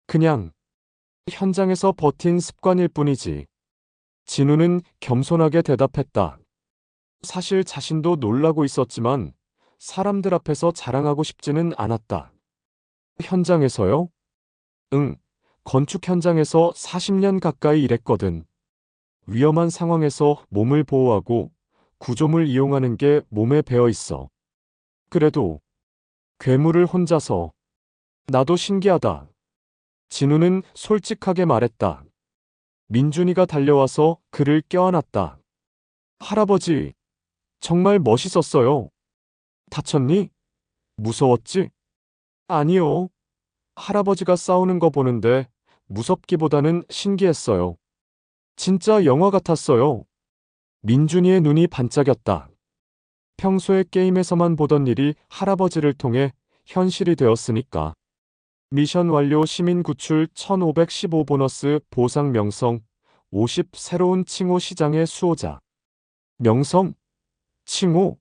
그냥 현장에서 버틴 습관일 뿐이지. 진우는 겸손하게 대답했다. 사실 자신도 놀라고 있었지만 사람들 앞에서 자랑하고 싶지는 않았다. 현장에서요? 응, 건축 현장에서 40년 가까이 일했거든. 위험한 상황에서 몸을 보호하고 구조물 이용하는 게 몸에 배어 있어. 그래도 괴물을 혼자서. 나도 신기하다. 진우는 솔직하게 말했다. 민준이가 달려와서 그를 껴안았다. 할아버지, 정말 멋있었어요. 다쳤니? 무서웠지? 아니요. 할아버지가 싸우는 거 보는데 무섭기보다는 신기했어요. 진짜 영화 같았어요. 민준이의 눈이 반짝였다. 평소에 게임에서만 보던 일이 할아버지를 통해 현실이 되었으니까. 미션 완료 시민 구출 1515 보너스 보상 명성 50 새로운 칭호 시장의 수호자. 명성? 칭호?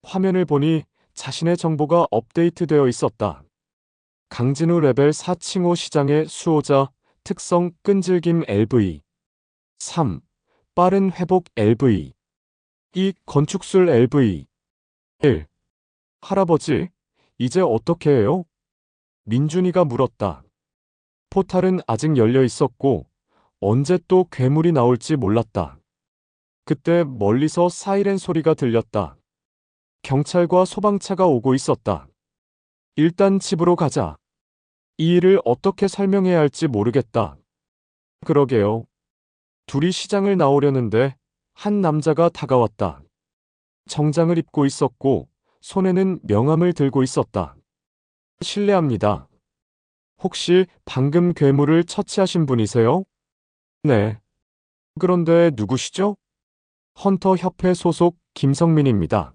화면을 보니 자신의 정보가 업데이트되어 있었다. 강진우 레벨 4 칭호 시장의 수호자 특성 끈질김 LV 3. 빠른 회복 LV 2. 건축술 LV 1. 할아버지, 이제 어떻게 해요? 민준이가 물었다. 포탈은 아직 열려 있었고 언제 또 괴물이 나올지 몰랐다. 그때 멀리서 사이렌 소리가 들렸다. 경찰과 소방차가 오고 있었다. 일단 집으로 가자. 이 일을 어떻게 설명해야 할지 모르겠다. 그러게요. 둘이 시장을 나오려는데 한 남자가 다가왔다. 정장을 입고 있었고 손에는 명함을 들고 있었다. 실례합니다. 혹시 방금 괴물을 처치하신 분이세요? 네. 그런데 누구시죠? 헌터 협회 소속 김성민입니다.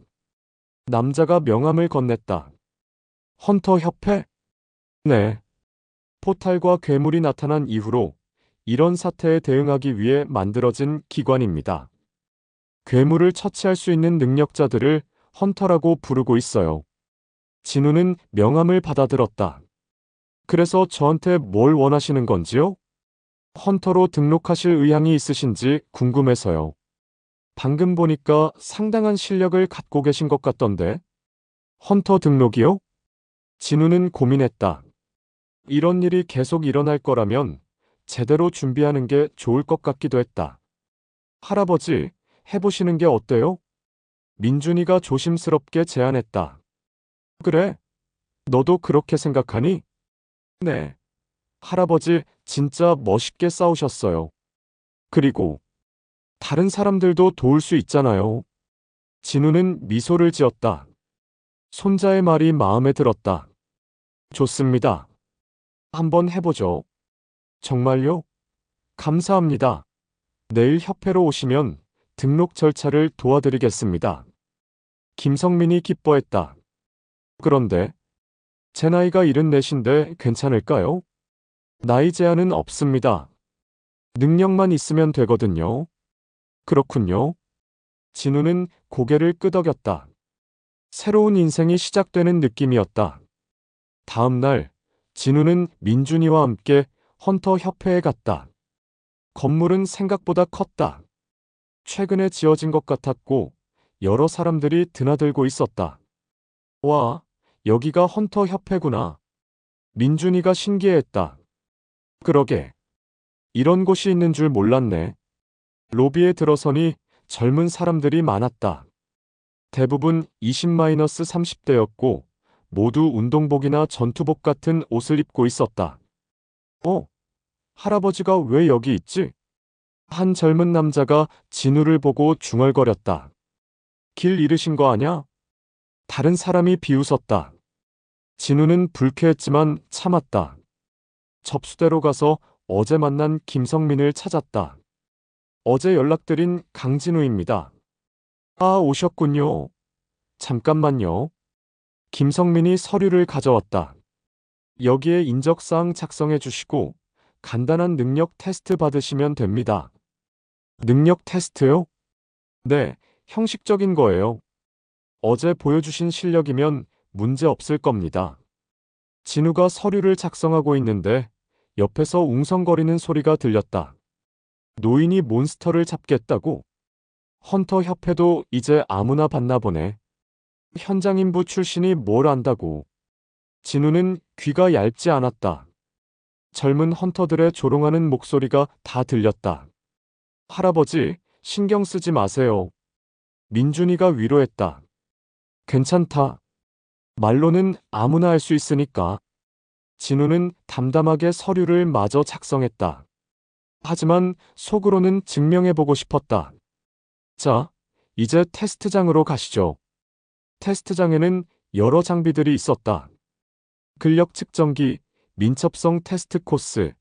남자가 명함을 건넸다. 헌터 협회? 네. 포탈과 괴물이 나타난 이후로 이런 사태에 대응하기 위해 만들어진 기관입니다. 괴물을 처치할 수 있는 능력자들을 헌터라고 부르고 있어요. 진우는 명함을 받아들었다. 그래서 저한테 뭘 원하시는 건지요? 헌터로 등록하실 의향이 있으신지 궁금해서요. 방금 보니까 상당한 실력을 갖고 계신 것 같던데. 헌터 등록이요? 진우는 고민했다. 이런 일이 계속 일어날 거라면 제대로 준비하는 게 좋을 것 같기도 했다. 할아버지, 해보시는 게 어때요? 민준이가 조심스럽게 제안했다. 그래? 너도 그렇게 생각하니? 네. 할아버지, 진짜 멋있게 싸우셨어요. 그리고 다른 사람들도 도울 수 있잖아요. 진우는 미소를 지었다. 손자의 말이 마음에 들었다. 좋습니다. 한번 해보죠. 정말요? 감사합니다. 내일 협회로 오시면 등록 절차를 도와드리겠습니다. 김성민이 기뻐했다. 그런데 제 나이가 74인데 괜찮을까요? 나이 제한은 없습니다. 능력만 있으면 되거든요. 그렇군요. 진우는 고개를 끄덕였다. 새로운 인생이 시작되는 느낌이었다. 다음 날, 진우는 민준이와 함께 헌터 협회에 갔다. 건물은 생각보다 컸다. 최근에 지어진 것 같았고, 여러 사람들이 드나들고 있었다. 와, 여기가 헌터 협회구나. 민준이가 신기해했다. 그러게. 이런 곳이 있는 줄 몰랐네. 로비에 들어서니 젊은 사람들이 많았다. 대부분 20-30대였고 모두 운동복이나 전투복 같은 옷을 입고 있었다. 할아버지가 왜 여기 있지? 한 젊은 남자가 진우를 보고 중얼거렸다. 길 잃으신 거 아냐? 다른 사람이 비웃었다. 진우는 불쾌했지만 참았다. 접수대로 가서 어제 만난 김성민을 찾았다. 어제 연락드린 강진우입니다. 아, 오셨군요. 잠깐만요. 김성민이 서류를 가져왔다. 여기에 인적사항 작성해 주시고 간단한 능력 테스트 받으시면 됩니다. 능력 테스트요? 네, 형식적인 거예요. 어제 보여주신 실력이면 문제 없을 겁니다. 진우가 서류를 작성하고 있는데 옆에서 웅성거리는 소리가 들렸다. 노인이 몬스터를 잡겠다고? 헌터 협회도 이제 아무나 받나 보네. 현장 인부 출신이 뭘 안다고. 진우는 귀가 얇지 않았다. 젊은 헌터들의 조롱하는 목소리가 다 들렸다. 할아버지, 신경 쓰지 마세요. 민준이가 위로했다. 괜찮다. 말로는 아무나 할 수 있으니까. 진우는 담담하게 서류를 마저 작성했다. 하지만 속으로는 증명해보고 싶었다. 자, 이제 테스트장으로 가시죠. 테스트장에는 여러 장비들이 있었다. 근력 측정기, 민첩성 테스트 코스,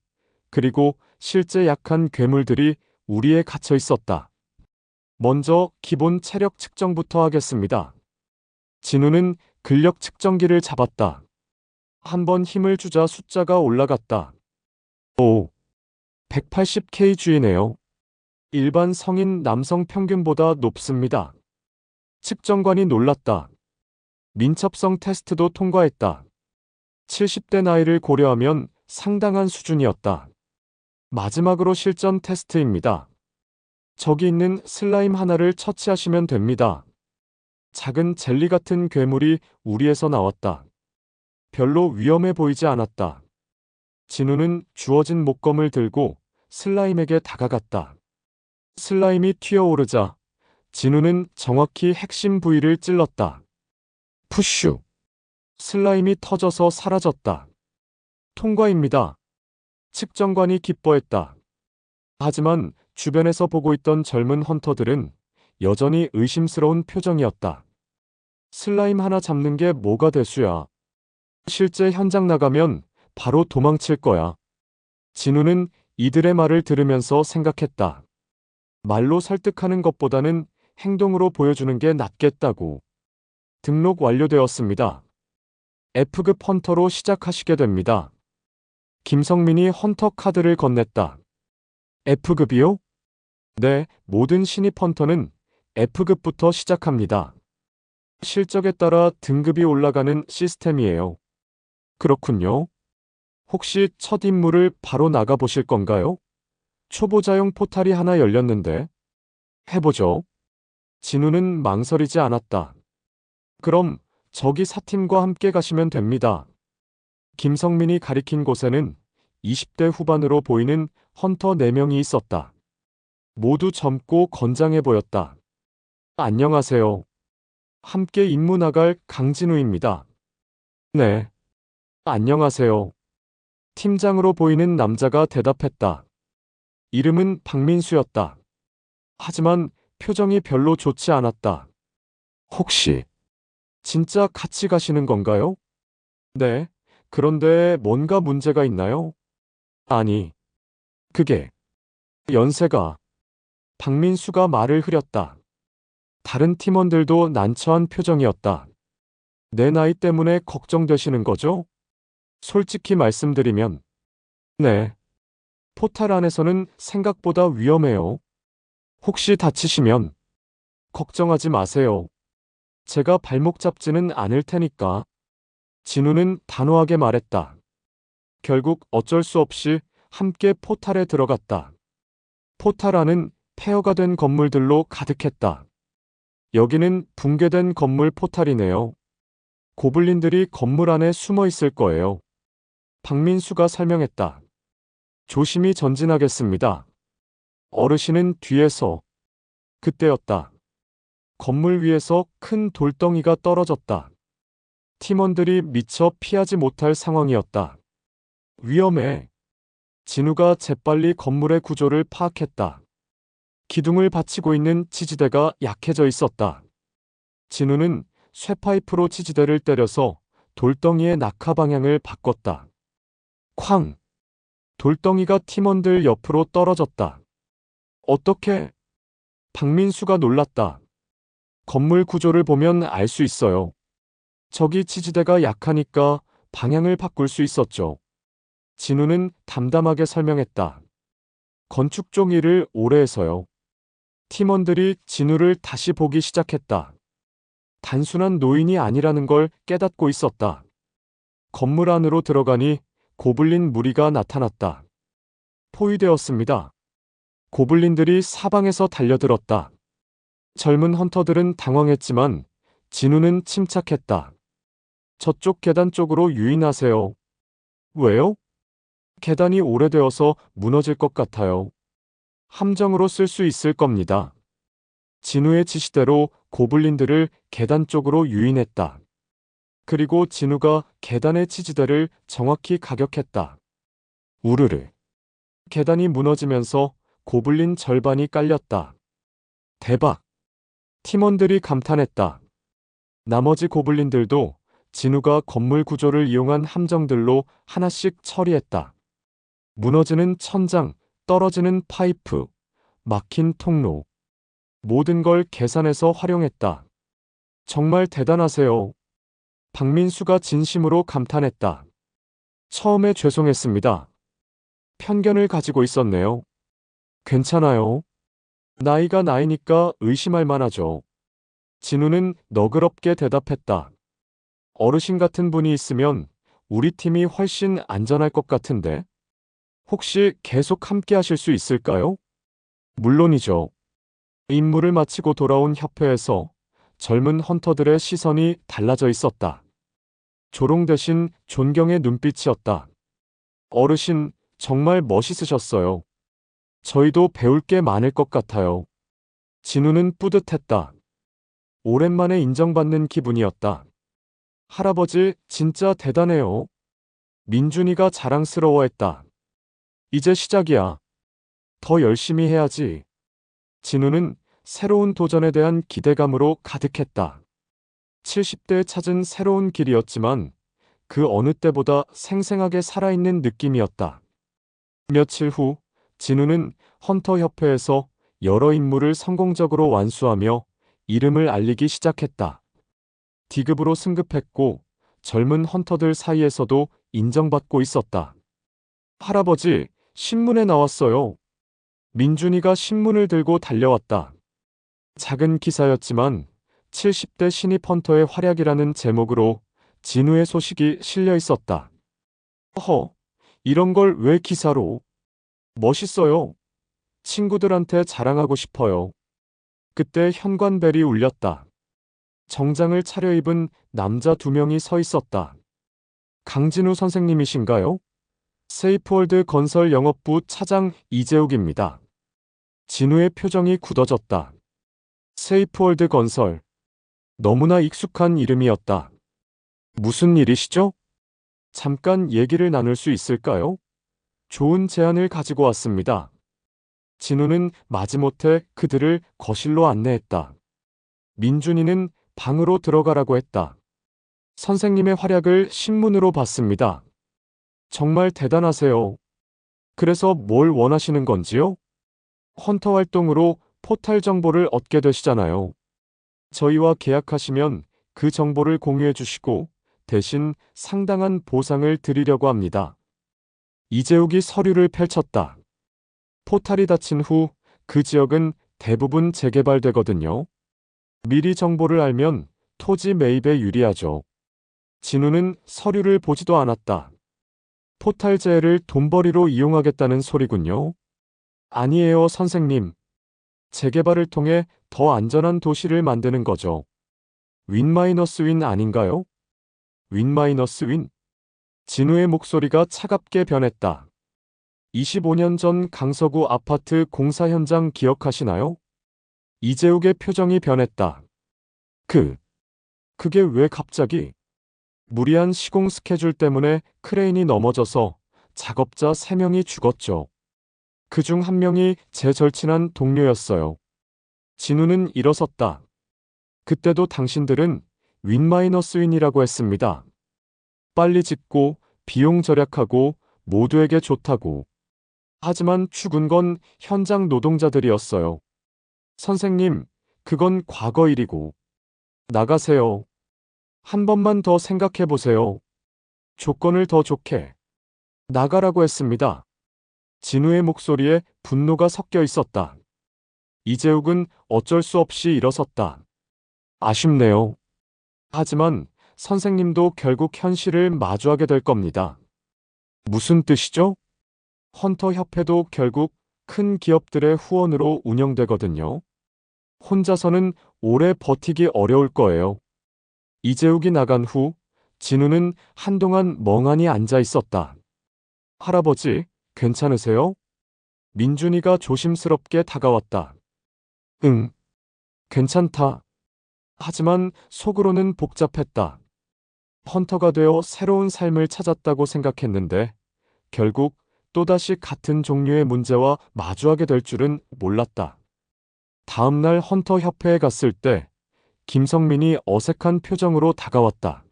그리고 실제 약한 괴물들이 우리에 갇혀 있었다. 먼저 기본 체력 측정부터 하겠습니다. 진우는 근력 측정기를 잡았다. 한번 힘을 주자 숫자가 올라갔다. 오, 180kg이네요. 일반 성인 남성 평균보다 높습니다. 측정관이 놀랐다. 민첩성 테스트도 통과했다. 70대 나이를 고려하면 상당한 수준이었다. 마지막으로 실전 테스트입니다. 저기 있는 슬라임 하나를 처치하시면 됩니다. 작은 젤리 같은 괴물이 우리에서 나왔다. 별로 위험해 보이지 않았다. 진우는 주어진 목검을 들고 슬라임에게 다가갔다. 슬라임이 튀어오르자 진우는 정확히 핵심 부위를 찔렀다. 푸슈. 슬라임이 터져서 사라졌다. 통과입니다. 측정관이 기뻐했다. 하지만 주변에서 보고 있던 젊은 헌터들은 여전히 의심스러운 표정이었다. 슬라임 하나 잡는 게 뭐가 대수야. 실제 현장 나가면 바로 도망칠 거야. 진우는 이들의 말을 들으면서 생각했다. 말로 설득하는 것보다는 행동으로 보여주는 게 낫겠다고. 등록 완료되었습니다. F급 헌터로 시작하시게 됩니다. 김성민이 헌터 카드를 건넸다. F급이요? 네, 모든 신입 헌터는 F급부터 시작합니다. 실적에 따라 등급이 올라가는 시스템이에요. 그렇군요. 혹시 첫 임무를 바로 나가보실 건가요? 초보자용 포탈이 하나 열렸는데. 해보죠. 진우는 망설이지 않았다. 그럼 저기 사팀과 함께 가시면 됩니다. 김성민이 가리킨 곳에는 20대 후반으로 보이는 헌터 4명이 있었다. 모두 젊고 건장해 보였다. 안녕하세요. 함께 임무 나갈 강진우입니다. 네. 안녕하세요. 팀장으로 보이는 남자가 대답했다. 이름은 박민수였다. 하지만 표정이 별로 좋지 않았다. 혹시 진짜 같이 가시는 건가요? 네. 그런데 뭔가 문제가 있나요? 아니, 그게 연세가. 박민수가 말을 흐렸다. 다른 팀원들도 난처한 표정이었다. 내 나이 때문에 걱정되시는 거죠? 솔직히 말씀드리면, 네. 포탈 안에서는 생각보다 위험해요. 혹시 다치시면 걱정하지 마세요. 제가 발목 잡지는 않을 테니까. 진우는 단호하게 말했다. 결국 어쩔 수 없이 함께 포탈에 들어갔다. 포탈 안은 폐허가 된 건물들로 가득했다. 여기는 붕괴된 건물 포탈이네요. 고블린들이 건물 안에 숨어 있을 거예요. 박민수가 설명했다. 조심히 전진하겠습니다. 어르신은 뒤에서. 그때였다. 건물 위에서 큰 돌덩이가 떨어졌다. 팀원들이 미처 피하지 못할 상황이었다. 위험해. 진우가 재빨리 건물의 구조를 파악했다. 기둥을 받치고 있는 지지대가 약해져 있었다. 진우는 쇠파이프로 지지대를 때려서 돌덩이의 낙하 방향을 바꿨다. 쾅! 돌덩이가 팀원들 옆으로 떨어졌다. 어떻게? 박민수가 놀랐다. 건물 구조를 보면 알 수 있어요. 저기 지지대가 약하니까 방향을 바꿀 수 있었죠. 진우는 담담하게 설명했다. 건축 쪽 일을 오래 해서요. 팀원들이 진우를 다시 보기 시작했다. 단순한 노인이 아니라는 걸 깨닫고 있었다. 건물 안으로 들어가니 고블린 무리가 나타났다. 포위되었습니다. 고블린들이 사방에서 달려들었다. 젊은 헌터들은 당황했지만 진우는 침착했다. 저쪽 계단 쪽으로 유인하세요. 왜요? 계단이 오래되어서 무너질 것 같아요. 함정으로 쓸 수 있을 겁니다. 진우의 지시대로 고블린들을 계단 쪽으로 유인했다. 그리고 진우가 계단의 지지대를 정확히 가격했다. 우르르. 계단이 무너지면서 고블린 절반이 깔렸다. 대박! 팀원들이 감탄했다. 나머지 고블린들도 진우가 건물 구조를 이용한 함정들로 하나씩 처리했다. 무너지는 천장, 떨어지는 파이프, 막힌 통로. 모든 걸 계산해서 활용했다. 정말 대단하세요. 박민수가 진심으로 감탄했다. 처음에 죄송했습니다. 편견을 가지고 있었네요. 괜찮아요. 나이가 나이니까 의심할 만하죠. 진우는 너그럽게 대답했다. 어르신 같은 분이 있으면 우리 팀이 훨씬 안전할 것 같은데. 혹시 계속 함께 하실 수 있을까요? 물론이죠. 임무를 마치고 돌아온 협회에서 젊은 헌터들의 시선이 달라져 있었다. 조롱 대신 존경의 눈빛이었다. 어르신, 정말 멋있으셨어요. 저희도 배울 게 많을 것 같아요. 진우는 뿌듯했다. 오랜만에 인정받는 기분이었다. 할아버지, 진짜 대단해요. 민준이가 자랑스러워했다. 이제 시작이야. 더 열심히 해야지. 진우는 새로운 도전에 대한 기대감으로 가득했다. 70대에 찾은 새로운 길이었지만 그 어느 때보다 생생하게 살아있는 느낌이었다. 며칠 후 진우는 헌터협회에서 여러 임무를 성공적으로 완수하며 이름을 알리기 시작했다. D급으로 승급했고 젊은 헌터들 사이에서도 인정받고 있었다. 할아버지, 신문에 나왔어요. 민준이가 신문을 들고 달려왔다. 작은 기사였지만 70대 신입 헌터의 활약이라는 제목으로 진우의 소식이 실려 있었다. 허, 이런 걸 왜 기사로? 멋있어요. 친구들한테 자랑하고 싶어요. 그때 현관벨이 울렸다. 정장을 차려입은 남자 2명이 서 있었다. 강진우 선생님이신가요? 세이프월드 건설 영업부 차장 이재욱입니다. 진우의 표정이 굳어졌다. 세이프월드 건설. 너무나 익숙한 이름이었다. 무슨 일이시죠? 잠깐 얘기를 나눌 수 있을까요? 좋은 제안을 가지고 왔습니다. 진우는 마지못해 그들을 거실로 안내했다. 민준이는 방으로 들어가라고 했다. 선생님의 활약을 신문으로 봤습니다. 정말 대단하세요. 그래서 뭘 원하시는 건지요? 헌터 활동으로 포탈 정보를 얻게 되시잖아요. 저희와 계약하시면 그 정보를 공유해 주시고 대신 상당한 보상을 드리려고 합니다. 이재욱이 서류를 펼쳤다. 포탈이 닫힌 후 그 지역은 대부분 재개발되거든요. 미리 정보를 알면 토지 매입에 유리하죠. 진우는 서류를 보지도 않았다. 포탈 재해를 돈벌이로 이용하겠다는 소리군요. 아니에요, 선생님. 재개발을 통해 더 안전한 도시를 만드는 거죠. 윈 마이너스 윈 아닌가요? 윈 마이너스 윈? 진우의 목소리가 차갑게 변했다. 25년 전 강서구 아파트 공사 현장 기억하시나요? 이재욱의 표정이 변했다. 그게 왜 갑자기? 무리한 시공 스케줄 때문에 크레인이 넘어져서 작업자 3명이 죽었죠. 그중 한 명이 제 절친한 동료였어요. 진우는 일어섰다. 그때도 당신들은 윈마이너스 윈이라고 했습니다. 빨리 짓고 비용 절약하고 모두에게 좋다고. 하지만 죽은 건 현장 노동자들이었어요. 선생님, 그건 과거 일이고. 나가세요. 한 번만 더 생각해 보세요. 조건을 더 좋게. 나가라고 했습니다. 진우의 목소리에 분노가 섞여 있었다. 이재욱은 어쩔 수 없이 일어섰다. 아쉽네요. 하지만 선생님도 결국 현실을 마주하게 될 겁니다. 무슨 뜻이죠? 헌터 협회도 결국 큰 기업들의 후원으로 운영되거든요. 혼자서는 오래 버티기 어려울 거예요. 이재욱이 나간 후 진우는 한동안 멍하니 앉아 있었다. 할아버지, 괜찮으세요? 민준이가 조심스럽게 다가왔다. 응, 괜찮다. 하지만 속으로는 복잡했다. 헌터가 되어 새로운 삶을 찾았다고 생각했는데 결국 또다시 같은 종류의 문제와 마주하게 될 줄은 몰랐다. 다음 날 헌터 협회에 갔을 때 김성민이 어색한 표정으로 다가왔다.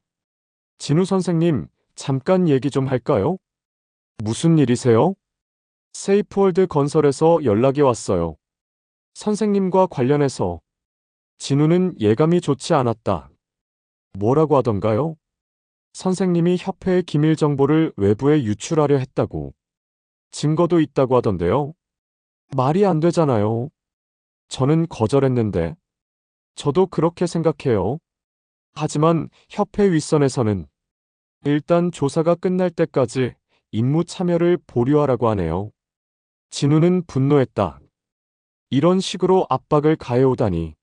진우 선생님, 잠깐 얘기 좀 할까요? 무슨 일이세요? 세이프월드 건설에서 연락이 왔어요. 선생님과 관련해서. 진우는 예감이 좋지 않았다. 뭐라고 하던가요? 선생님이 협회의 기밀 정보를 외부에 유출하려 했다고. 증거도 있다고 하던데요. 말이 안 되잖아요. 저는 거절했는데. 저도 그렇게 생각해요. 하지만 협회 윗선에서는 일단 조사가 끝날 때까지 임무 참여를 보류하라고 하네요. 진우는 분노했다. 이런 식으로 압박을 가해오다니.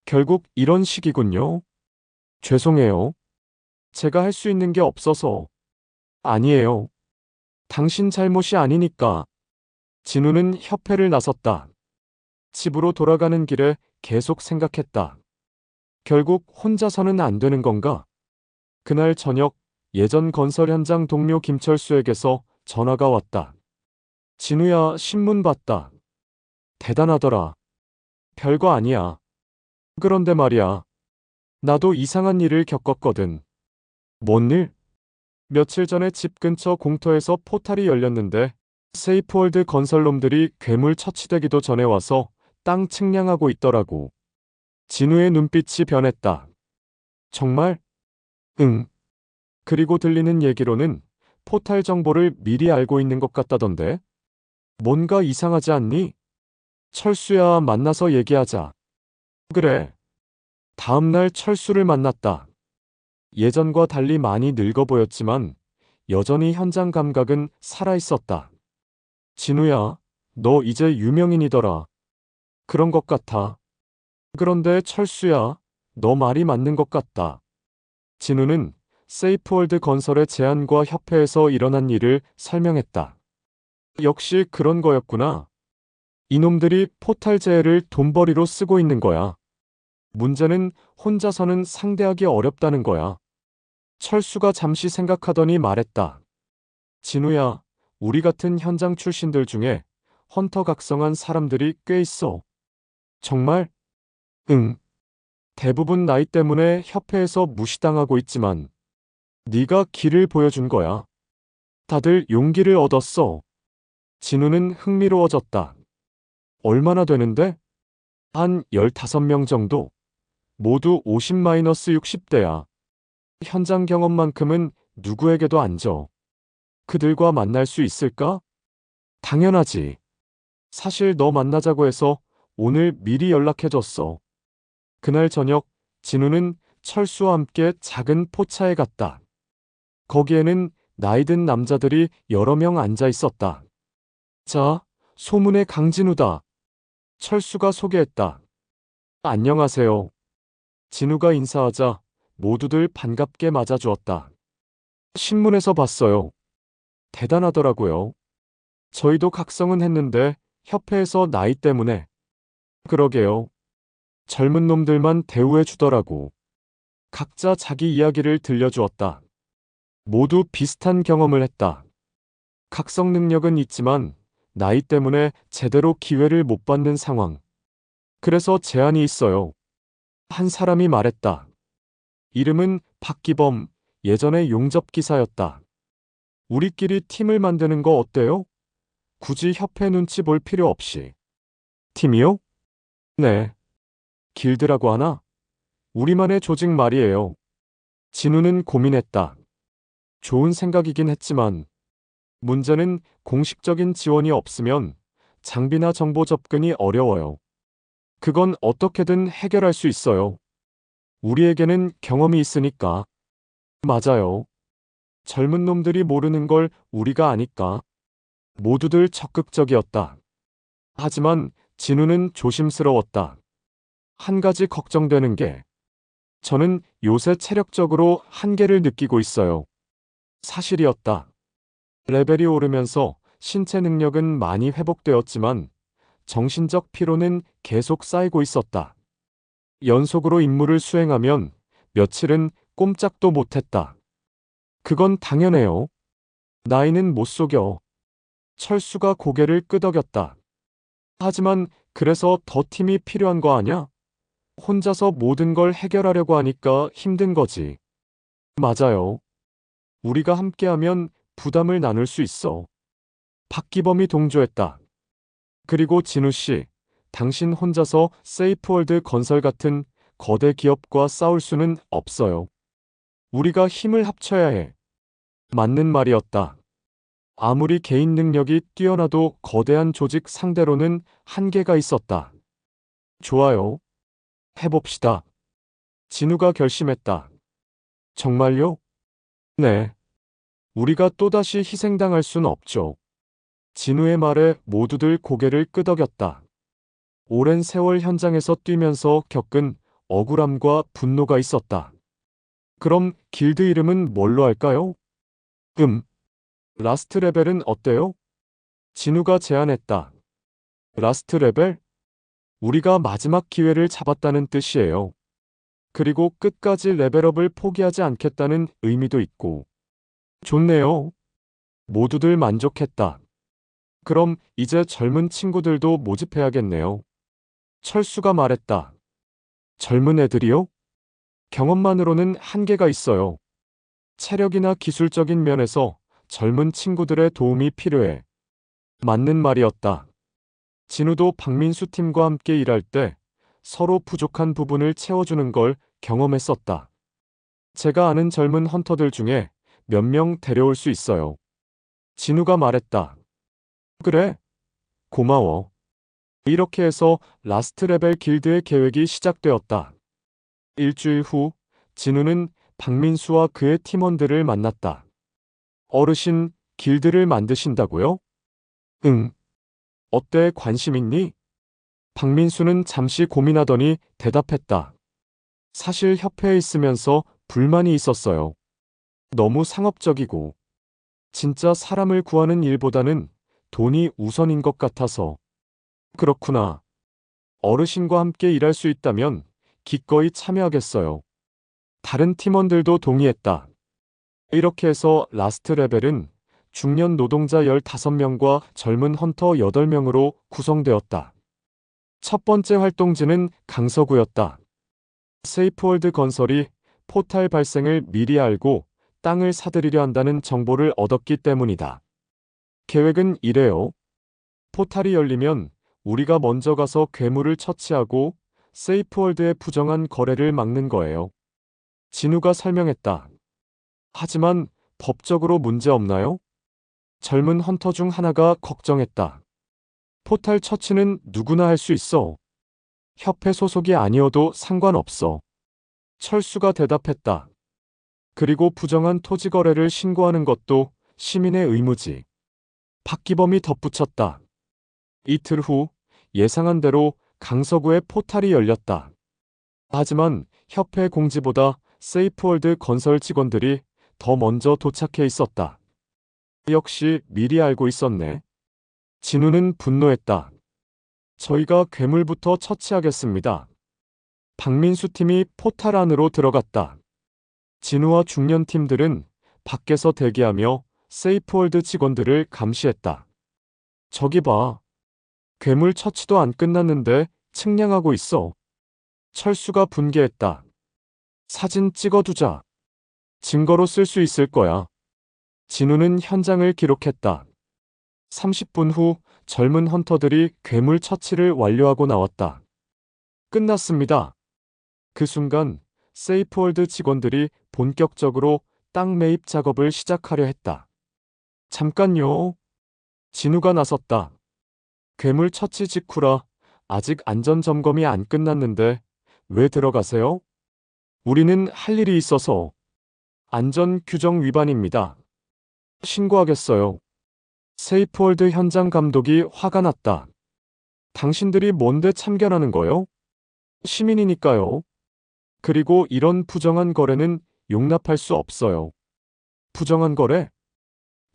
결국 이런 식이군요. 죄송해요. 제가 할 수 있는 게 없어서. 아니에요. 당신 잘못이 아니니까. 진우는 협회를 나섰다. 집으로 돌아가는 길에 계속 생각했다. 결국 혼자서는 안 되는 건가? 그날 저녁 예전 건설 현장 동료 김철수에게서 전화가 왔다. 진우야, 신문 봤다. 대단하더라. 별거 아니야. 그런데 말이야. 나도 이상한 일을 겪었거든. 뭔 일? 며칠 전에 집 근처 공터에서 포탈이 열렸는데 세이프월드 건설놈들이 괴물 처치되기도 전에 와서 땅 측량하고 있더라고. 진우의 눈빛이 변했다. 정말? 응. 그리고 들리는 얘기로는 포탈 정보를 미리 알고 있는 것 같다던데? 뭔가 이상하지 않니? 철수야, 만나서 얘기하자. 그래. 다음 날 철수를 만났다. 예전과 달리 많이 늙어 보였지만 여전히 현장 감각은 살아있었다. 진우야, 너 이제 유명인이더라. 그런 것 같아. 그런데 철수야, 너 말이 맞는 것 같다. 진우는 세이프월드 건설의 제안과 협회에서 일어난 일을 설명했다. 역시 그런 거였구나. 이놈들이 포탈 재해를 돈벌이로 쓰고 있는 거야. 문제는 혼자서는 상대하기 어렵다는 거야. 철수가 잠시 생각하더니 말했다. 진우야, 우리 같은 현장 출신들 중에 헌터 각성한 사람들이 꽤 있어. 정말? 응. 대부분 나이 때문에 협회에서 무시당하고 있지만 네가 길을 보여준 거야. 다들 용기를 얻었어. 진우는 흥미로워졌다. 얼마나 되는데? 한 15명 정도. 모두 50-60대야. 현장 경험만큼은 누구에게도 안 줘. 그들과 만날 수 있을까? 당연하지. 사실 너 만나자고 해서 오늘 미리 연락해줬어. 그날 저녁 진우는 철수와 함께 작은 포차에 갔다. 거기에는 나이든 남자들이 여러 명 앉아 있었다. 자, 소문의 강진우다. 철수가 소개했다. 안녕하세요. 진우가 인사하자 모두들 반갑게 맞아주었다. 신문에서 봤어요. 대단하더라고요. 저희도 각성은 했는데 협회에서 나이 때문에. 그러게요. 젊은 놈들만 대우해 주더라고. 각자 자기 이야기를 들려주었다. 모두 비슷한 경험을 했다. 각성 능력은 있지만 나이 때문에 제대로 기회를 못 받는 상황. 그래서 제안이 있어요. 한 사람이 말했다. 이름은 박기범, 예전에 용접기사였다. 우리끼리 팀을 만드는 거 어때요? 굳이 협회 눈치 볼 필요 없이. 팀이요? 네. 길드라고 하나? 우리만의 조직 말이에요. 진우는 고민했다. 좋은 생각이긴 했지만 문제는 공식적인 지원이 없으면 장비나 정보 접근이 어려워요. 그건 어떻게든 해결할 수 있어요. 우리에게는 경험이 있으니까. 맞아요. 젊은 놈들이 모르는 걸 우리가 아니까. 모두들 적극적이었다. 하지만 진우는 조심스러웠다. 한 가지 걱정되는 게 저는 요새 체력적으로 한계를 느끼고 있어요. 사실이었다. 레벨이 오르면서 신체 능력은 많이 회복되었지만 정신적 피로는 계속 쌓이고 있었다. 연속으로 임무를 수행하면 며칠은 꼼짝도 못했다. 그건 당연해요. 나이는 못 속여. 철수가 고개를 끄덕였다. 하지만 그래서 더 팀이 필요한 거 아냐? 혼자서 모든 걸 해결하려고 하니까 힘든 거지. 맞아요. 우리가 함께하면 부담을 나눌 수 있어. 박기범이 동조했다. 그리고 진우 씨, 당신 혼자서 세이프월드 건설 같은 거대 기업과 싸울 수는 없어요. 우리가 힘을 합쳐야 해. 맞는 말이었다. 아무리 개인 능력이 뛰어나도 거대한 조직 상대로는 한계가 있었다. 좋아요. 해봅시다. 진우가 결심했다. 정말요? 네. 우리가 또다시 희생당할 순 없죠. 진우의 말에 모두들 고개를 끄덕였다. 오랜 세월 현장에서 뛰면서 겪은 억울함과 분노가 있었다. 그럼 길드 이름은 뭘로 할까요? 라스트 레벨은 어때요? 진우가 제안했다. 라스트 레벨? 우리가 마지막 기회를 잡았다는 뜻이에요. 그리고 끝까지 레벨업을 포기하지 않겠다는 의미도 있고. 좋네요. 모두들 만족했다. 그럼 이제 젊은 친구들도 모집해야겠네요. 철수가 말했다. 젊은 애들이요? 경험만으로는 한계가 있어요. 체력이나 기술적인 면에서 젊은 친구들의 도움이 필요해. 맞는 말이었다. 진우도 박민수 팀과 함께 일할 때 서로 부족한 부분을 채워주는 걸 경험했었다. 제가 아는 젊은 헌터들 중에 몇 명 데려올 수 있어요. 진우가 말했다. 그래? 고마워. 이렇게 해서 라스트 레벨 길드의 계획이 시작되었다. 일주일 후, 진우는 박민수와 그의 팀원들을 만났다. 어르신, 길드를 만드신다고요? 응. 어때, 관심 있니? 박민수는 잠시 고민하더니 대답했다. 사실 협회에 있으면서 불만이 있었어요. 너무 상업적이고, 진짜 사람을 구하는 일보다는 돈이 우선인 것 같아서. 그렇구나. 어르신과 함께 일할 수 있다면 기꺼이 참여하겠어요. 다른 팀원들도 동의했다. 이렇게 해서 라스트 레벨은 중년 노동자 15명과 젊은 헌터 8명으로 구성되었다. 첫 번째 활동지는 강서구였다. 세이프월드 건설이 포탈 발생을 미리 알고 땅을 사들이려 한다는 정보를 얻었기 때문이다. 계획은 이래요. 포탈이 열리면 우리가 먼저 가서 괴물을 처치하고 세이프월드의 부정한 거래를 막는 거예요. 진우가 설명했다. 하지만 법적으로 문제 없나요? 젊은 헌터 중 하나가 걱정했다. 포탈 처치는 누구나 할 수 있어. 협회 소속이 아니어도 상관없어. 철수가 대답했다. 그리고 부정한 토지 거래를 신고하는 것도 시민의 의무지. 박기범이 덧붙였다. 이틀 후 예상한 대로 강서구에 포탈이 열렸다. 하지만 협회 공지보다 세이프월드 건설 직원들이 더 먼저 도착해 있었다. 역시 미리 알고 있었네. 진우는 분노했다. 저희가 괴물부터 처치하겠습니다. 박민수 팀이 포탈 안으로 들어갔다. 진우와 중년 팀들은 밖에서 대기하며 세이프월드 직원들을 감시했다. 저기 봐. 괴물 처치도 안 끝났는데 측량하고 있어. 철수가 분개했다. 사진 찍어두자. 증거로 쓸 수 있을 거야. 진우는 현장을 기록했다. 30분 후 젊은 헌터들이 괴물 처치를 완료하고 나왔다. 끝났습니다. 그 순간 세이프월드 직원들이 본격적으로 땅 매입 작업을 시작하려 했다. 잠깐요. 진우가 나섰다. 괴물 처치 직후라 아직 안전 점검이 안 끝났는데 왜 들어가세요? 우리는 할 일이 있어서. 안전 규정 위반입니다. 신고하겠어요. 세이프월드 현장 감독이 화가 났다. 당신들이 뭔데 참견하는 거요? 시민이니까요. 그리고 이런 부정한 거래는 용납할 수 없어요. 부정한 거래?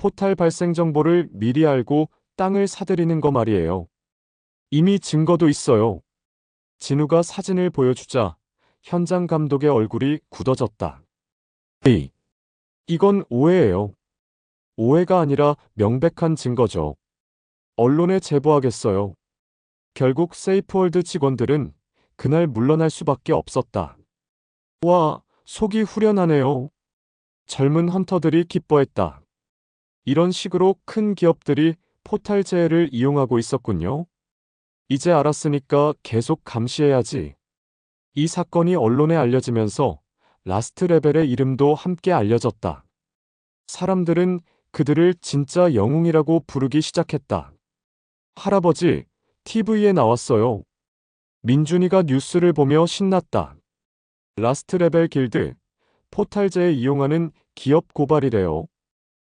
포탈 발생 정보를 미리 알고 땅을 사들이는 거 말이에요. 이미 증거도 있어요. 진우가 사진을 보여주자 현장 감독의 얼굴이 굳어졌다. 이건 오해예요. 오해가 아니라 명백한 증거죠. 언론에 제보하겠어요. 결국 세이프월드 직원들은 그날 물러날 수밖에 없었다. 와, 속이 후련하네요. 젊은 헌터들이 기뻐했다. 이런 식으로 큰 기업들이 포탈 재해를 이용하고 있었군요. 이제 알았으니까 계속 감시해야지. 이 사건이 언론에 알려지면서 라스트 레벨의 이름도 함께 알려졌다. 사람들은 그들을 진짜 영웅이라고 부르기 시작했다. 할아버지, TV에 나왔어요. 민준이가 뉴스를 보며 신났다. 라스트 레벨 길드, 포탈제에 이용하는 기업 고발이래요.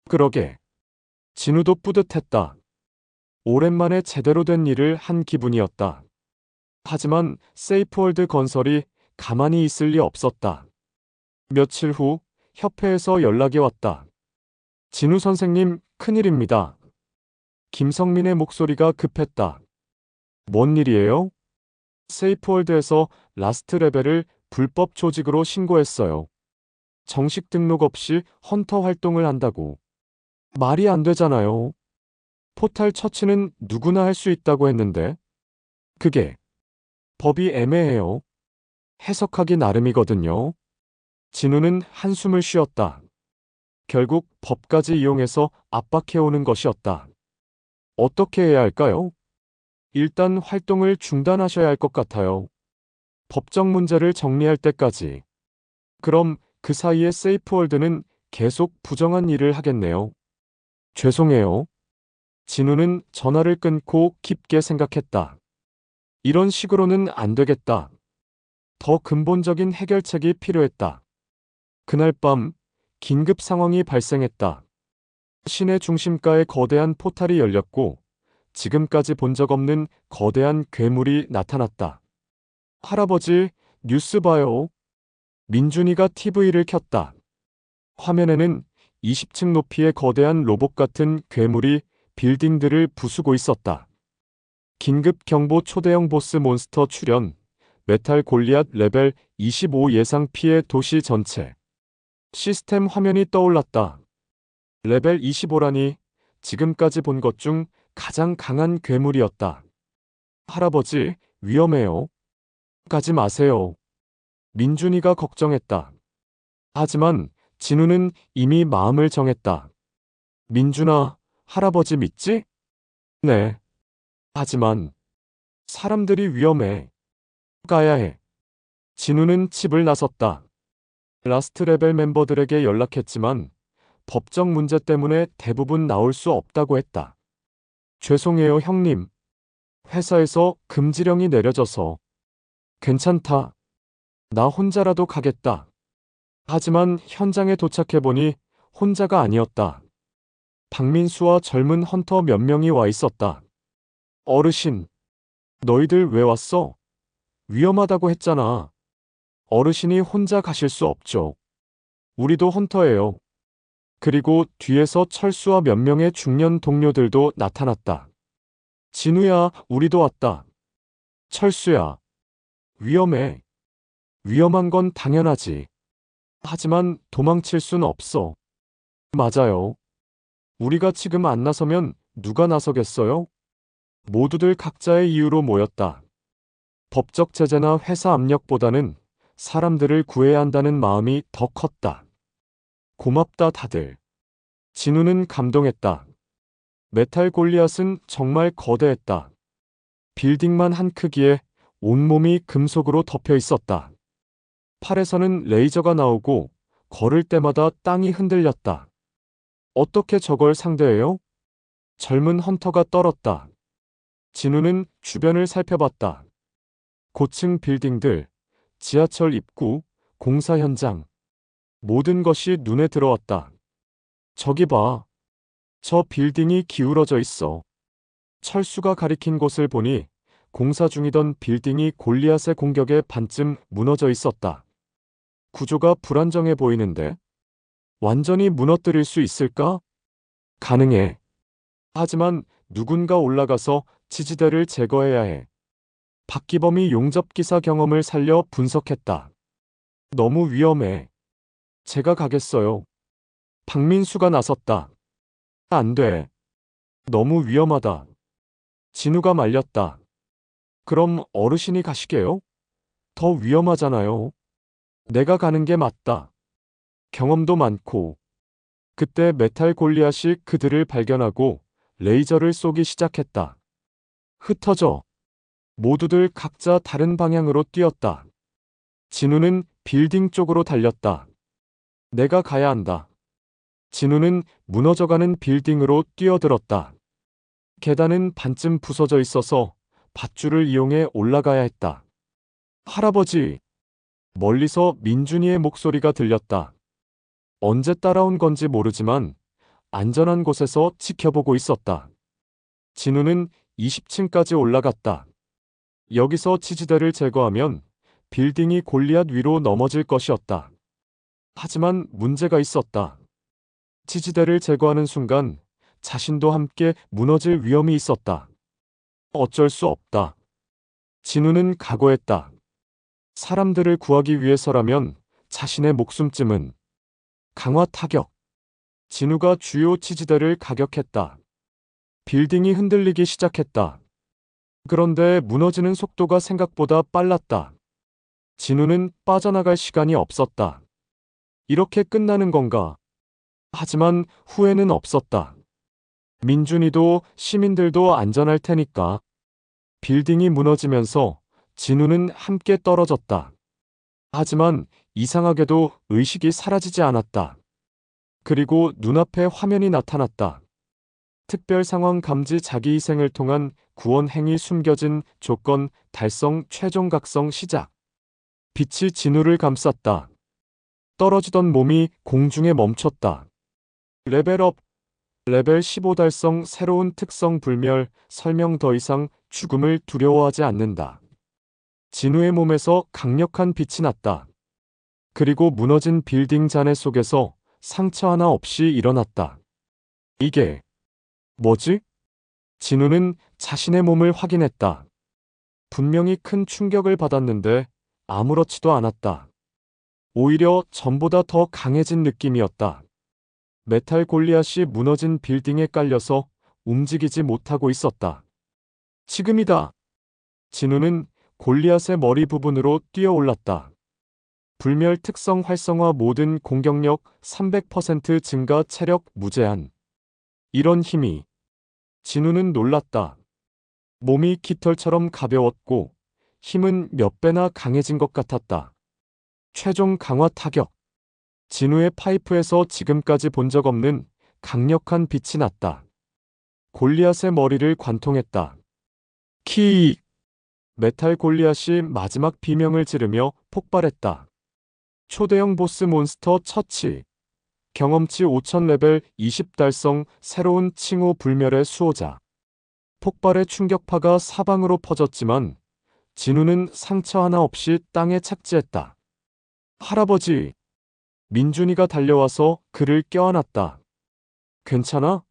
그러게. 진우도 뿌듯했다. 오랜만에 제대로 된 일을 한 기분이었다. 하지만 세이프월드 건설이 가만히 있을 리 없었다. 며칠 후 협회에서 연락이 왔다. 진우 선생님, 큰일입니다. 김성민의 목소리가 급했다. 뭔 일이에요? 세이프월드에서 라스트 레벨을 불법 조직으로 신고했어요. 정식 등록 없이 헌터 활동을 한다고. 말이 안 되잖아요. 포탈 처치는 누구나 할 수 있다고 했는데. 그게 법이 애매해요. 해석하기 나름이거든요. 진우는 한숨을 쉬었다. 결국 법까지 이용해서 압박해오는 것이었다. 어떻게 해야 할까요? 일단 활동을 중단하셔야 할 것 같아요. 법적 문제를 정리할 때까지. 그럼 그 사이에 세이프월드는 계속 부정한 일을 하겠네요. 죄송해요. 진우는 전화를 끊고 깊게 생각했다. 이런 식으로는 안 되겠다. 더 근본적인 해결책이 필요했다. 그날 밤 긴급 상황이 발생했다. 시내 중심가에 거대한 포탈이 열렸고 지금까지 본 적 없는 거대한 괴물이 나타났다. 할아버지, 뉴스 봐요. 민준이가 TV를 켰다. 화면에는 20층 높이의 거대한 로봇 같은 괴물이 빌딩들을 부수고 있었다. 긴급 경보 초대형 보스 몬스터 출현, 메탈 골리앗 레벨 25 예상 피해 도시 전체. 시스템 화면이 떠올랐다. 레벨 25라니 지금까지 본 것 중 가장 강한 괴물이었다. 할아버지, 위험해요. 가지 마세요. 민준이가 걱정했다. 하지만 진우는 이미 마음을 정했다. 민준아, 할아버지 믿지? 네. 하지만 사람들이 위험해. 가야 해. 진우는 집을 나섰다. 라스트 레벨 멤버들에게 연락했지만 법적 문제 때문에 대부분 나올 수 없다고 했다. 죄송해요, 형님. 회사에서 금지령이 내려져서. 괜찮다. 나 혼자라도 가겠다. 하지만 현장에 도착해보니 혼자가 아니었다. 박민수와 젊은 헌터 몇 명이 와 있었다. 어르신, 너희들 왜 왔어? 위험하다고 했잖아. 어르신이 혼자 가실 수 없죠. 우리도 헌터예요. 그리고 뒤에서 철수와 몇 명의 중년 동료들도 나타났다. 진우야, 우리도 왔다. 철수야. 위험해. 위험한 건 당연하지. 하지만 도망칠 순 없어. 맞아요. 우리가 지금 안 나서면 누가 나서겠어요? 모두들 각자의 이유로 모였다. 법적 제재나 회사 압력보다는 사람들을 구해야 한다는 마음이 더 컸다. 고맙다 다들. 진우는 감동했다. 메탈 골리앗은 정말 거대했다. 빌딩만 한 크기에 온몸이 금속으로 덮여 있었다. 팔에서는 레이저가 나오고 걸을 때마다 땅이 흔들렸다. 어떻게 저걸 상대해요? 젊은 헌터가 떨었다. 진우는 주변을 살펴봤다. 고층 빌딩들, 지하철 입구, 공사 현장. 모든 것이 눈에 들어왔다. 저기 봐. 저 빌딩이 기울어져 있어. 철수가 가리킨 곳을 보니 공사 중이던 빌딩이 골리앗의 공격에 반쯤 무너져 있었다. 구조가 불안정해 보이는데 완전히 무너뜨릴 수 있을까? 가능해. 하지만 누군가 올라가서 지지대를 제거해야 해. 박기범이 용접기사 경험을 살려 분석했다. 너무 위험해. 제가 가겠어요. 박민수가 나섰다. 안 돼. 너무 위험하다. 진우가 말렸다. 그럼 어르신이 가시게요? 더 위험하잖아요. 내가 가는 게 맞다. 경험도 많고. 그때 메탈 골리앗이 그들을 발견하고 레이저를 쏘기 시작했다. 흩어져. 모두들 각자 다른 방향으로 뛰었다. 진우는 빌딩 쪽으로 달렸다. 내가 가야 한다. 진우는 무너져가는 빌딩으로 뛰어들었다. 계단은 반쯤 부서져 있어서 밧줄을 이용해 올라가야 했다. 할아버지! 멀리서 민준이의 목소리가 들렸다. 언제 따라온 건지 모르지만 안전한 곳에서 지켜보고 있었다. 진우는 20층까지 올라갔다. 여기서 지지대를 제거하면 빌딩이 골리앗 위로 넘어질 것이었다. 하지만 문제가 있었다. 지지대를 제거하는 순간 자신도 함께 무너질 위험이 있었다. 어쩔 수 없다. 진우는 각오했다. 사람들을 구하기 위해서라면 자신의 목숨쯤은. 강화 타격. 진우가 주요 지지대를 가격했다. 빌딩이 흔들리기 시작했다. 그런데 무너지는 속도가 생각보다 빨랐다. 진우는 빠져나갈 시간이 없었다. 이렇게 끝나는 건가? 하지만 후회는 없었다. 민준이도 시민들도 안전할 테니까. 빌딩이 무너지면서 진우는 함께 떨어졌다. 하지만 이상하게도 의식이 사라지지 않았다. 그리고 눈앞에 화면이 나타났다. 특별 상황 감지 자기희생을 통한 구원 행위 숨겨진 조건 달성 최종 각성 시작. 빛이 진우를 감쌌다. 떨어지던 몸이 공중에 멈췄다. 레벨업. 레벨 15 달성 새로운 특성 불멸 설명 더 이상 죽음을 두려워하지 않는다. 진우의 몸에서 강력한 빛이 났다. 그리고 무너진 빌딩 잔해 속에서 상처 하나 없이 일어났다. 이게 뭐지? 진우는 자신의 몸을 확인했다. 분명히 큰 충격을 받았는데 아무렇지도 않았다. 오히려 전보다 더 강해진 느낌이었다. 메탈 골리앗이 무너진 빌딩에 깔려서 움직이지 못하고 있었다. 지금이다. 진우는 골리앗의 머리 부분으로 뛰어올랐다. 불멸 특성 활성화 모든 공격력 300% 증가 체력 무제한. 이런 힘이. 진우는 놀랐다. 몸이 깃털처럼 가벼웠고 힘은 몇 배나 강해진 것 같았다. 최종 강화 타격. 진우의 파이프에서 지금까지 본 적 없는 강력한 빛이 났다. 골리앗의 머리를 관통했다. 키. 메탈 골리앗이 마지막 비명을 지르며 폭발했다. 초대형 보스 몬스터 처치. 경험치 5000레벨 20 달성 새로운 칭호 불멸의 수호자. 폭발의 충격파가 사방으로 퍼졌지만 진우는 상처 하나 없이 땅에 착지했다. 할아버지. 민준이가 달려와서 그를 껴안았다. 괜찮아?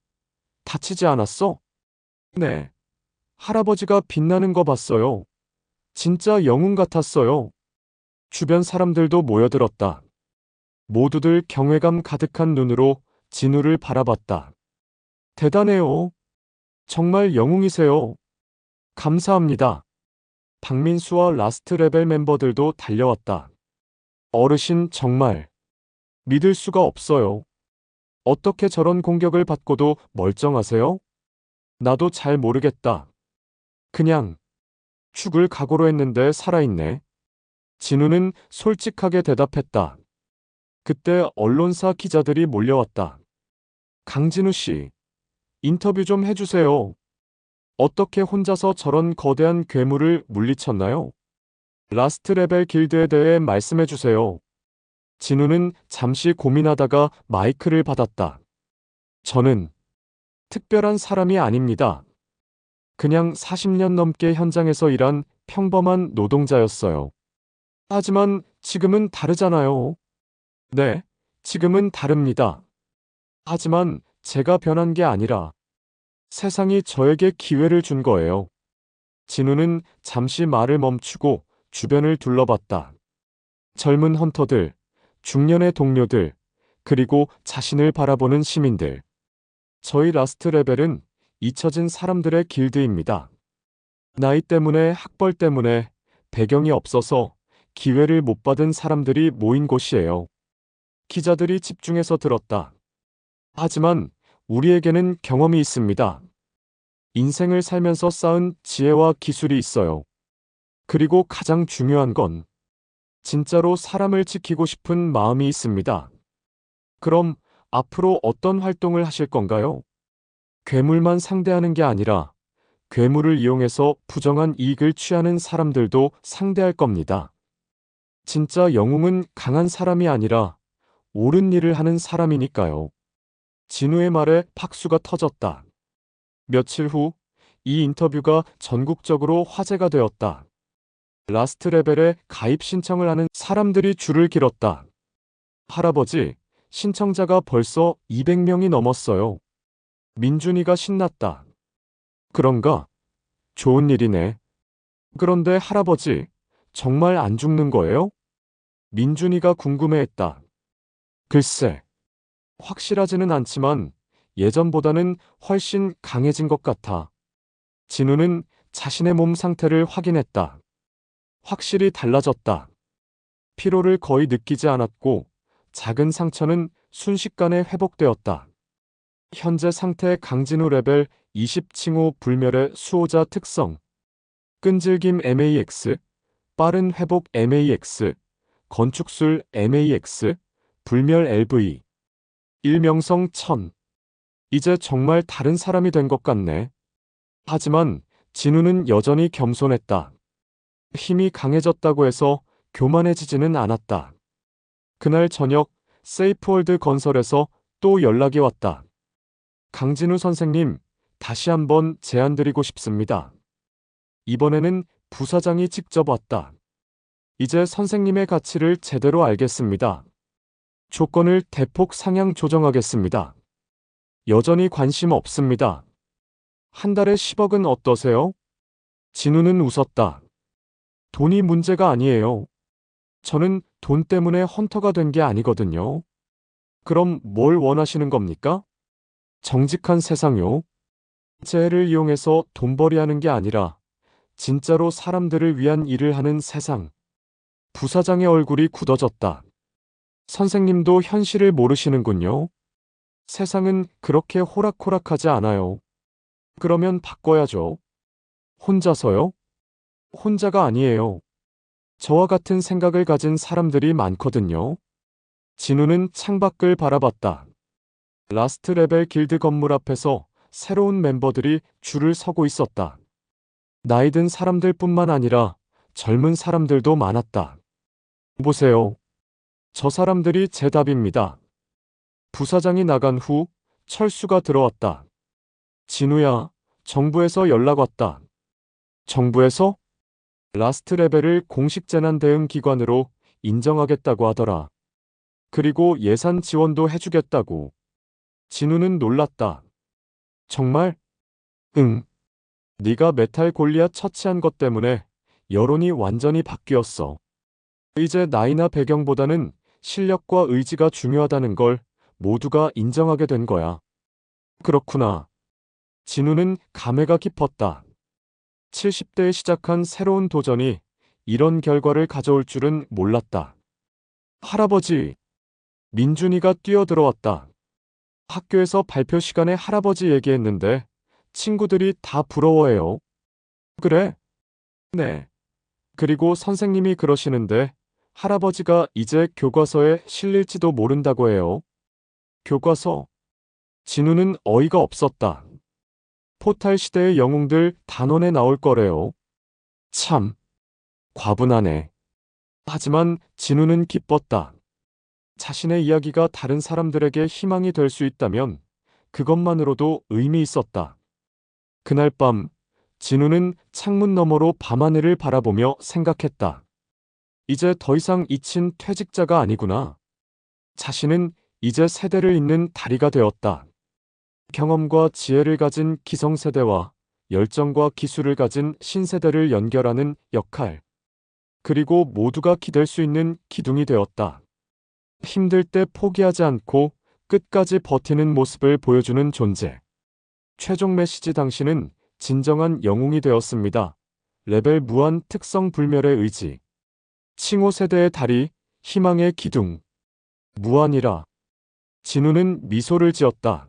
다치지 않았어? 네. 할아버지가 빛나는 거 봤어요. 진짜 영웅 같았어요. 주변 사람들도 모여들었다. 모두들 경외감 가득한 눈으로 진우를 바라봤다. 대단해요. 정말 영웅이세요. 감사합니다. 박민수와 라스트 레벨 멤버들도 달려왔다. 어르신 정말 믿을 수가 없어요. 어떻게 저런 공격을 받고도 멀쩡하세요? 나도 잘 모르겠다. 그냥 죽을 각오로 했는데 살아있네. 진우는 솔직하게 대답했다. 그때 언론사 기자들이 몰려왔다. 강진우 씨, 인터뷰 좀 해주세요. 어떻게 혼자서 저런 거대한 괴물을 물리쳤나요? 라스트 레벨 길드에 대해 말씀해주세요. 진우는 잠시 고민하다가 마이크를 받았다. 저는 특별한 사람이 아닙니다. 그냥 40년 넘게 현장에서 일한 평범한 노동자였어요. 하지만 지금은 다르잖아요. 네, 지금은 다릅니다. 하지만 제가 변한 게 아니라 세상이 저에게 기회를 준 거예요. 진우는 잠시 말을 멈추고 주변을 둘러봤다. 젊은 헌터들, 중년의 동료들, 그리고 자신을 바라보는 시민들. 저희 라스트 레벨은 잊혀진 사람들의 길드입니다. 나이 때문에, 학벌 때문에, 배경이 없어서 기회를 못 받은 사람들이 모인 곳이에요. 기자들이 집중해서 들었다. 하지만 우리에게는 경험이 있습니다. 인생을 살면서 쌓은 지혜와 기술이 있어요. 그리고 가장 중요한 건 진짜로 사람을 지키고 싶은 마음이 있습니다. 그럼 앞으로 어떤 활동을 하실 건가요? 괴물만 상대하는 게 아니라 괴물을 이용해서 부정한 이익을 취하는 사람들도 상대할 겁니다. 진짜 영웅은 강한 사람이 아니라 옳은 일을 하는 사람이니까요. 진우의 말에 박수가 터졌다. 며칠 후 이 인터뷰가 전국적으로 화제가 되었다. 라스트 레벨에 가입 신청을 하는 사람들이 줄을 길었다. 할아버지, 신청자가 벌써 200명이 넘었어요. 민준이가 신났다. 그런가? 좋은 일이네. 그런데 할아버지, 정말 안 죽는 거예요? 민준이가 궁금해했다. 글쎄, 확실하지는 않지만 예전보다는 훨씬 강해진 것 같아. 진우는 자신의 몸 상태를 확인했다. 확실히 달라졌다. 피로를 거의 느끼지 않았고 작은 상처는 순식간에 회복되었다. 현재 상태 강진우 레벨 20 칭호 불멸의 수호자 특성. 끈질김 MAX, 빠른 회복 MAX, 건축술 MAX, 불멸 LV. 일명성 1000. 이제 정말 다른 사람이 된 것 같네. 하지만 진우는 여전히 겸손했다. 힘이 강해졌다고 해서 교만해지지는 않았다. 그날 저녁 세이프월드 건설에서 또 연락이 왔다. 강진우 선생님, 다시 한번 제안드리고 싶습니다. 이번에는 부사장이 직접 왔다. 이제 선생님의 가치를 제대로 알겠습니다. 조건을 대폭 상향 조정하겠습니다. 여전히 관심 없습니다. 한 달에 10억은 어떠세요? 진우는 웃었다. 돈이 문제가 아니에요. 저는 돈 때문에 헌터가 된 게 아니거든요. 그럼 뭘 원하시는 겁니까? 정직한 세상요. 재해를 이용해서 돈벌이하는 게 아니라 진짜로 사람들을 위한 일을 하는 세상. 부사장의 얼굴이 굳어졌다. 선생님도 현실을 모르시는군요. 세상은 그렇게 호락호락하지 않아요. 그러면 바꿔야죠. 혼자서요? 혼자가 아니에요. 저와 같은 생각을 가진 사람들이 많거든요. 진우는 창밖을 바라봤다. 라스트 레벨 길드 건물 앞에서 새로운 멤버들이 줄을 서고 있었다. 나이 든 사람들뿐만 아니라 젊은 사람들도 많았다. 보세요. 저 사람들이 제 답입니다. 부사장이 나간 후 철수가 들어왔다. 진우야, 정부에서 연락 왔다. 정부에서? 라스트 레벨을 공식 재난 대응 기관으로 인정하겠다고 하더라. 그리고 예산 지원도 해주겠다고. 진우는 놀랐다. 정말? 응. 네가 메탈 골리앗 처치한 것 때문에 여론이 완전히 바뀌었어. 이제 나이나 배경보다는 실력과 의지가 중요하다는 걸 모두가 인정하게 된 거야. 그렇구나. 진우는 감회가 깊었다. 70대에 시작한 새로운 도전이 이런 결과를 가져올 줄은 몰랐다. 할아버지, 민준이가 뛰어들어왔다. 학교에서 발표 시간에 할아버지 얘기했는데 친구들이 다 부러워해요. 그래? 네. 그리고 선생님이 그러시는데 할아버지가 이제 교과서에 실릴지도 모른다고 해요. 교과서. 진우는 어이가 없었다. 포탈 시대의 영웅들 단원에 나올 거래요. 참, 과분하네. 하지만 진우는 기뻤다. 자신의 이야기가 다른 사람들에게 희망이 될 수 있다면 그것만으로도 의미 있었다. 그날 밤, 진우는 창문 너머로 밤하늘을 바라보며 생각했다. 이제 더 이상 잊힌 퇴직자가 아니구나. 자신은 이제 세대를 잇는 다리가 되었다. 경험과 지혜를 가진 기성세대와 열정과 기술을 가진 신세대를 연결하는 역할. 그리고 모두가 기댈 수 있는 기둥이 되었다. 힘들 때 포기하지 않고 끝까지 버티는 모습을 보여주는 존재. 최종 메시지: 당신은 진정한 영웅이 되었습니다. 레벨 무한 특성 불멸의 의지. 칭호 세대의 다리, 희망의 기둥. 무한이라. 진우는 미소를 지었다.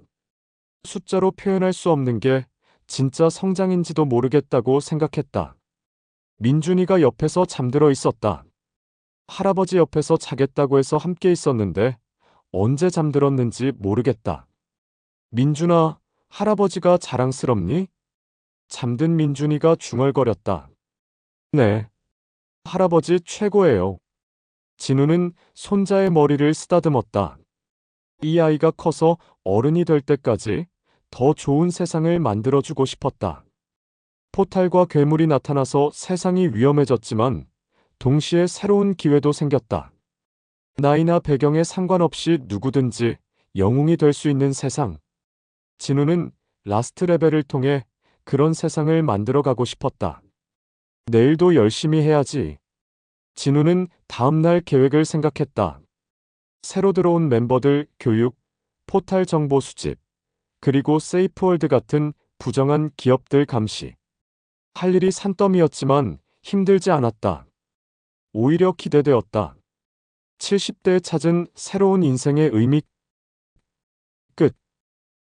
숫자로 표현할 수 없는 게 진짜 성장인지도 모르겠다고 생각했다. 민준이가 옆에서 잠들어 있었다. 할아버지 옆에서 자겠다고 해서 함께 있었는데 언제 잠들었는지 모르겠다. 민준아, 할아버지가 자랑스럽니? 잠든 민준이가 중얼거렸다. 네. 할아버지 최고예요. 진우는 손자의 머리를 쓰다듬었다. 이 아이가 커서 어른이 될 때까지 더 좋은 세상을 만들어주고 싶었다. 포탈과 괴물이 나타나서 세상이 위험해졌지만 동시에 새로운 기회도 생겼다. 나이나 배경에 상관없이 누구든지 영웅이 될 수 있는 세상. 진우는 라스트 레벨을 통해 그런 세상을 만들어가고 싶었다. 내일도 열심히 해야지. 진우는 다음날 계획을 생각했다. 새로 들어온 멤버들 교육, 포탈 정보 수집, 그리고 세이프월드 같은 부정한 기업들 감시. 할 일이 산더미였지만 힘들지 않았다. 오히려 기대되었다. 70대에 찾은 새로운 인생의 의미